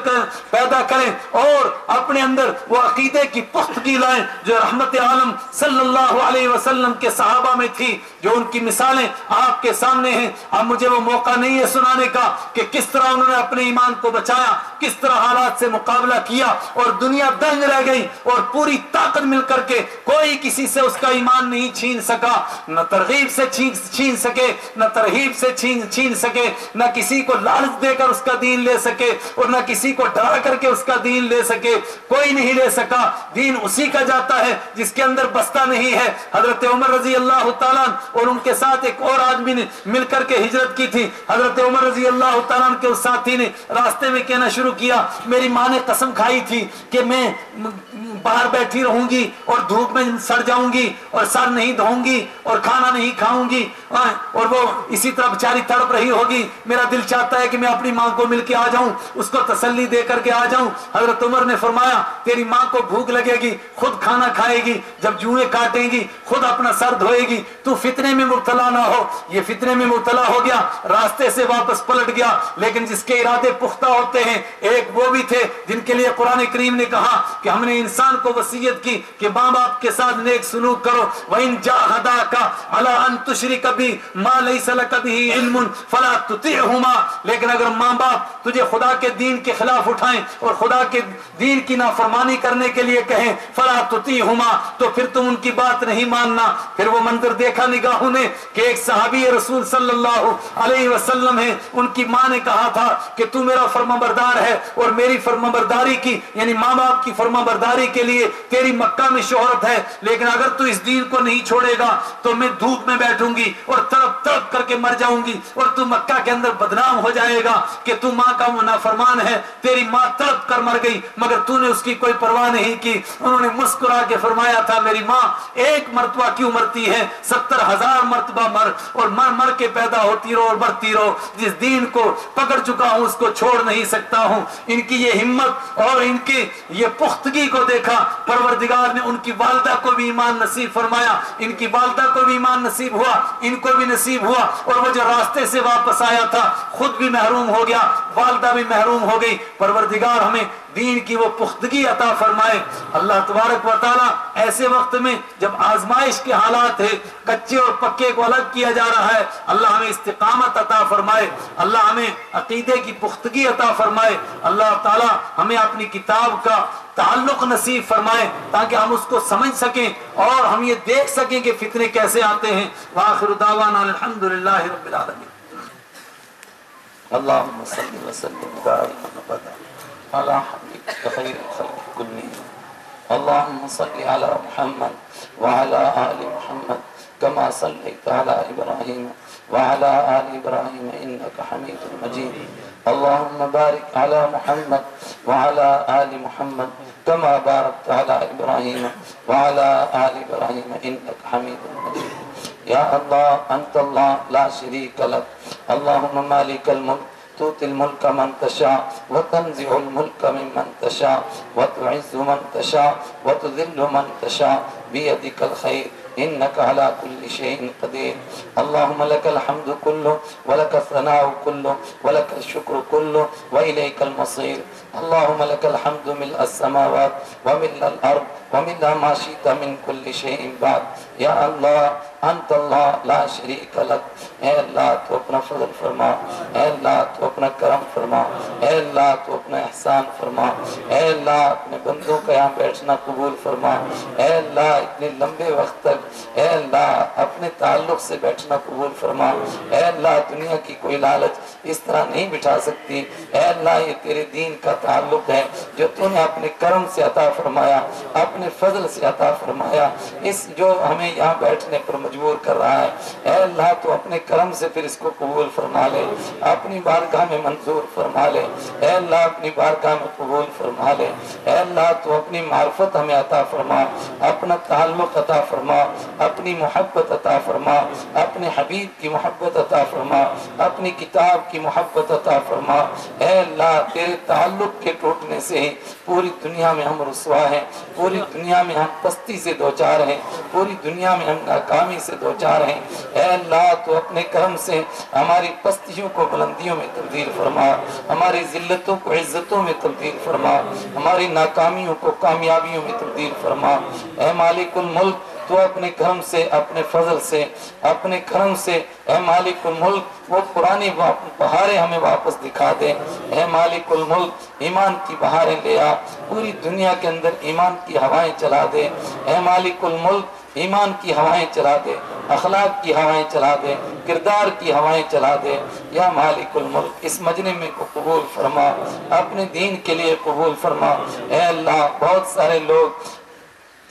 پیدا کریں اور اپنے اندر وہ عقیدے کی پختگی لائیں جو رحمت عالم صلی اللہ علیہ وسلم کے صحابہ میں تھی، جو ان کی مثالیں آپ کے سامنے ہیں۔ اب مجھے وہ موقع نہیں ہے سنانے کا کہ کس طرح انہوں نے اپنے ایمان کو بچایا، کس طرح حالات سے مقابلہ کیا اور دنیا دنگ رہ گئی اور پوری طاقت مل کر کے کوئی کسی سے اس کا ایمان نہیں چھین سکا، نہ ترغیب سے چھین سکے، نہ ترہیب سے چھین سکے، نہ کسی کو لالچ دے کر اس کا دین لے سکے اور نہ کسی کو ڈرا کر کے اس کا دین لے سکے، کوئی نہیں لے سکا۔ دین اسی کا جاتا ہے جس کے اندر بستہ نہیں ہے۔ حضرت عمر رضی اللہ تعالیٰ اور ان کے ساتھ ایک اور آدمی نے مل کر کے ہجرت کی تھی۔ حضرت عمر رضی اللہ تعالیٰ کے اس ساتھی نے راستے میں کہنا شروع کیا، میری ماں نے قسم کھائی تھی کہ میں باہر بیٹھی رہوں گی اور دھوپ میں سڑ جاؤں گی اور سر نہیں دھوؤں گی اور کھانا نہیں کھاؤں گی اور وہ اسی طرح بیچاری تڑپ رہی ہوگی، میرا دل چاہتا ہے کہ میں اپنی ماں کو مل کے آ جاؤں، اس کو تسلی دے کر کے آ جاؤں۔ حضرت عمر نے فرمایا تیری ماں کو بھوک لگے گی، خود کھانا کھائے گی، جب جوئیں کاٹیں گی خود اپنا سر دھوئے گی، تو فتنے میں مبتلا نہ ہو۔ یہ فتنے میں مبتلا ہو گیا، راستے سے واپس پلٹ گیا، لیکن جس کے ارادے پختہ ہوتے ہیں ایک وہ بھی تھے جن کے لیے قرآن کریم نے کہا کہ ہم نے انسان کو وصیت کی کہ ماں باپ کے ساتھ نیک سلوک کرو، وَإِن جَاهَدَاكَ عَلَىٰ أَن تُشْرِكَ بِي مَا لَيْسَ لَكَ بِهِ عِلْمٌ فَلَا تُطِعْهُمَا، لیکن اگر ماں باپ تجھے خدا کے دین کے خلاف اٹھائیں اور خدا کے دین کی نافرمانی کرنے کے لیے کہیں فَلَا تُطِعْهُمَا، تو پھر تم ان کی بات نہیں ماننا۔ پھر وہ منظر دیکھا نگاہوں نے کہ ایک صحابی رسول صلی اللہ علیہ وسلم ہے، ان کی ماں نے کہا تھا کہ تو میرا فرمانبردار ہے اور میری فرمانبرداری کی یعنی ماں باپ کی فرمانبرداری کے لیے تیری مکہ میں شہرت ہے، لیکن اگر تو اس دین کو نہیں چھوڑے گا تو میں دھوپ میں بیٹھوں گی اور تڑپ تڑپ کر کے مر جاؤں گی اور تو مکہ کے اندر بدنام ہو جائے گا کہ تو ماں کا نافرمان ہے۔ تیری ماں تڑپ کر مر گئی مگر تو نے اس کی کوئی پرواہ نہیں کی۔ انہوں نے مسکرا کے فرمایا تھا میری ماں ایک مرتبہ کیوں مرتی ہے، 70,000 مرتبہ مر اور مر مر کے پیدا ہوتی رہو اور بڑھتی رہو، جس دین کو پکڑ چکا ہوں اس کو چھوڑ نہیں سکتا ہوں۔ ان کی یہ ہمت اور ان کی یہ پختگی کو دیکھا پروردگار نے ان کی والدہ کو بھی ایمان نصیب فرمایا، ان کی والدہ کو بھی ایمان نصیب ہوا، ان کو بھی نصیب ہوا، اور وہ جو راستے سے واپس آیا تھا خود بھی محروم ہو گیا، والدہ بھی محروم ہو گئی۔ پروردگار ہمیں دین کی وہ پختگی عطا فرمائے۔ اللہ تبارک و تعالیٰ ایسے وقت میں جب آزمائش کے حالات ہے، کچے اور پکے کو الگ کیا جا رہا ہے، اللہ ہمیں استقامت عطا فرمائے، اللہ ہمیں عقیدے کی پختگی عطا فرمائے، اللہ تعالیٰ ہمیں اپنی کتاب کا تعلق نصیب فرمائے تاکہ ہم اس کو سمجھ سکیں اور ہم یہ دیکھ سکیں کہ فتنے کیسے آتے ہیں۔ وآخر دعوانا الحمدللہ رب العالمین۔ اللہم صلی وسلم وبارک ابدا علی حبیبک خیر الخلق کلہم، اللہم صلی علی محمد وعلی آل محمد کما صلیت علی ابراہیم وعلی آل ابراہیم انک حمید مجید، اللہم بارک علی محمد وعلی آل محمد کما بارکت علی ابراہیم وعلی آل ابراہیم انک حمید مجید۔ یا اللہ انت اللہ لا شریک لک، اللہم مالک الملک تؤتی الملک من تشاء وتنزع الملک ممن تشاء وتعز من تشاء وتذل من تشاء بیدک الخیر انك على كل شيء قدير، اللهم لك الحمد كله ولك الثناء كله ولك الشكر كله وإليك المصير، اللهم لك الحمد ملء السماوات وملء الأرض وملء ما شئت من كل شيء بعد، یا اللہ انت اللہ لا شریک لک۔ اے اللہ تو اپنا فضل فرما، اے اللہ تو اپنا کرم فرما، اے اللہ تو اپنا احسان فرما، اے اللہ اپنے بندوں کا یہاں بیٹھنا قبول فرما، اے اللہ اتنے لمبے وقت تک اے اللہ اپنے تعلق سے بیٹھنا قبول فرما، اے اللہ دنیا کی کوئی لالچ اس طرح نہیں بٹھا سکتی، اے اللہ یہ تیرے دین کا تعلق ہے جو تو نے اپنے کرم سے عطا فرمایا، اپنے فضل سے عطا فرمایا، اس جو ہمیں یہاں بیٹھنے پر مجبور کر رہا ہے، اے اللہ تو اپنے کرم سے پھر اس کو قبول فرما لے، اپنی بارگاہ میں منظور فرما لے، اے اللہ اپنی بارگاہ میں قبول فرما لے، اے اللہ تو اپنی معرفت ہمیں عطا فرما، اپنا تعلق عطا فرما، اپنی محبت عطا فرما، اپنے حبیب کی محبت عطا فرما، اپنی کتاب کی محبت عطا فرما، اے اللہ تیرے تعلق کے ٹوٹنے سے ہی پوری دنیا میں ہم رسوا ہیں، پوری دنیا میں ہم پستی سے دوچار ہیں، پوری دنیا دنیا میں ہم ناکامی سے دوچار ہیں، اے اللہ تو اپنے کرم سے ہماری پستیوں کو بلندیوں میں تبدیل فرما، ہماری ذلتوں کو عزتوں میں تبدیل فرما، ہماری ناکامیوں کو کامیابیوں میں تبدیل فرما۔ اے مالک الملک تو اپنے کرم سے، اپنے فضل سے، اپنے کرم سے اے مالک الملک وہ پرانی بہاریں ہمیں واپس دکھا دے۔ اے مالک الملک ایمان کی بہاریں لے آ، پوری دنیا کے اندر ایمان کی ہوائیں چلا دے۔ اے مالک الملک ایمان کی ہوائیں چلا دے، اخلاق کی ہوائیں چلا دے، کردار کی ہوائیں چلا دے۔ یا مالک الملک اس مجلس میں کو قبول فرما، اپنے دین کے لیے قبول فرما۔ اے اللہ بہت سارے لوگ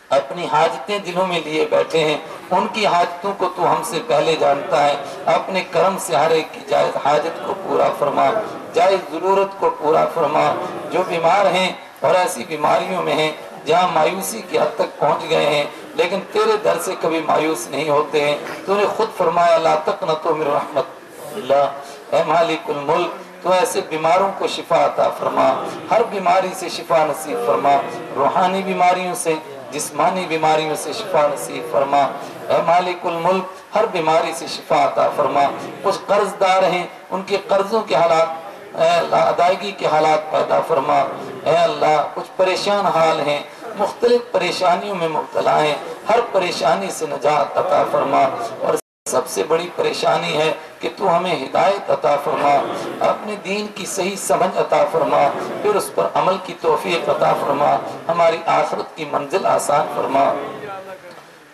اپنی حاجتیں دلوں میں لیے بیٹھے ہیں، ان کی حاجتوں کو تو ہم سے پہلے جانتا ہے، اپنے کرم سے ہر ایک کی جائز حاجت کو پورا فرما، جائز ضرورت کو پورا فرما۔ جو بیمار ہیں اور ایسی بیماریوں میں ہیں جہاں مایوسی کی حد تک پہنچ گئے ہیں لیکن تیرے در سے کبھی مایوس نہیں ہوتے ہیں، تو نے خود فرمایا لا تقنطوا من رحمت اللہ۔ اے مالک الملک تو ایسے بیماروں کو شفا عطا فرما، ہر بیماری سے شفا نصیب فرما، روحانی بیماریوں سے، جسمانی بیماریوں سے شفا نصیب فرما۔ اے مالک الملک ہر بیماری سے شفا عطا فرما۔ کچھ قرض دار ہیں، ان کے قرضوں کے حالات اے اللہ ادائیگی کے حالات پیدا فرما۔ اے اللہ کچھ پریشان حال ہیں، مختلف پریشانیوں میں مبتلا ہیں، ہر پریشانی سے نجات عطا فرما۔ اور سب سے بڑی پریشانی ہے کہ تو ہمیں ہدایت عطا فرما، اپنے دین کی صحیح سمجھ عطا فرما، پھر اس پر عمل کی توفیق عطا فرما، ہماری آخرت کی منزل آسان فرما۔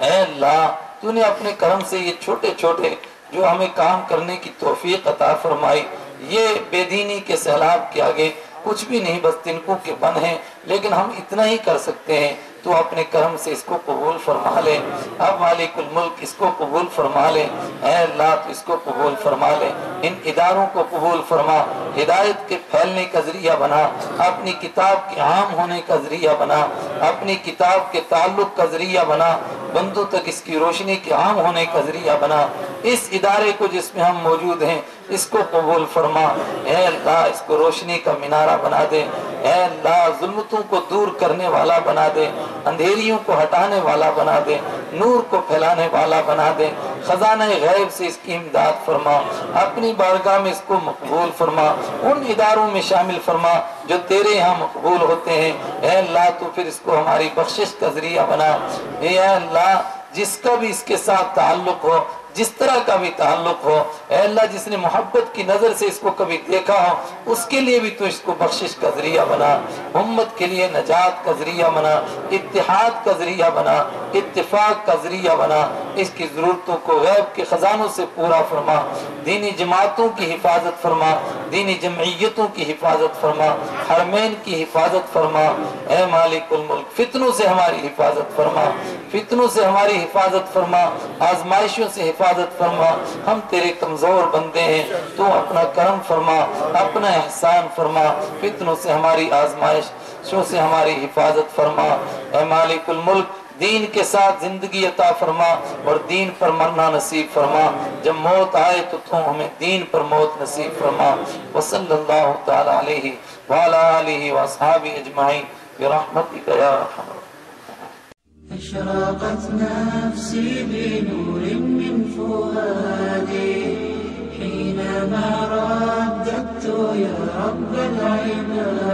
اے اللہ تو نے اپنے کرم سے یہ چھوٹے چھوٹے جو ہمیں کام کرنے کی توفیق عطا فرمائی، یہ بے دینی کے سیلاب کے آگے کچھ بھی نہیں، بس تنکوں کے بن ہیں، لیکن ہم اتنا ہی کر سکتے ہیں۔ تو اپنے کرم سے اس کو قبول فرما لے، اب مالک الملک اس کو قبول فرما لے۔ اے اللہ تو اس کو قبول فرما لے، ان اداروں کو قبول فرما، ہدایت کے پھیلنے کا ذریعہ بنا، اپنی کتاب کے عام ہونے کا ذریعہ بنا، اپنی کتاب کے تعلق کا ذریعہ بنا، بندوں تک اس کی روشنی کے عام ہونے کا ذریعہ بنا۔ اس ادارے کو جس میں ہم موجود ہیں اس کو قبول فرما۔ اے اللہ اس کو روشنی کا مینارہ بنا دے، اے اللہ ظلمتوں کو دور کرنے والا بنا دے، اندھیریوں کو ہٹانے والا بنا دے، نور کو پھیلانے والا بنا دے، خزانہ غیب سے اس کی امداد فرما، اپنی بارگاہ میں اس کو مقبول فرما، ان اداروں میں شامل فرما جو تیرے یہاں مقبول ہوتے ہیں۔ اے اللہ تو پھر اس کو ہماری بخشش کا ذریعہ بنا۔ اے اللہ جس کا بھی اس کے ساتھ تعلق ہو، جس طرح کا بھی تعلق ہو، اے اللہ جس نے محبت کی نظر سے اس کو کبھی دیکھا ہو اس کے لیے بھی تو اس کو بخشش کا ذریعہ بنا، امت کے لیے نجات کا ذریعہ بنا، اتحاد کا ذریعہ بنا، اتفاق کا ذریعہ بنا۔ اس کی ضرورتوں کو غیب کے خزانوں سے پورا فرما، دینی جماعتوں کی حفاظت فرما، دینی جمعیتوں کی حفاظت فرما، حرمین کی حفاظت فرما۔ اے مالک الملک فتنوں سے ہماری حفاظت فرما، فتنوں سے ہماری حفاظت فرما، آزمائشوں سے حفاظت فرما۔ ہم تیرے کمزور بندے ہیں، تو اپنا کرم فرما، اپنا احسان فرما، فتنوں سے ہماری آزمائشوں سے ہماری حفاظت فرما۔ اے مالک الملک دین کے ساتھ زندگی عطا فرما اور دین پر مرنا نصیب فرما، جب موت آئے تو ہمیں دین پر موت نصیب فرما۔ وصلی اللہ تعالی علیہ وعلی آلہ واصحابہ اجمعین برحمتک یا ارحم الراحمین۔ أشرقت نفسي بنور من فؤادي حينما رددت يا رب العباد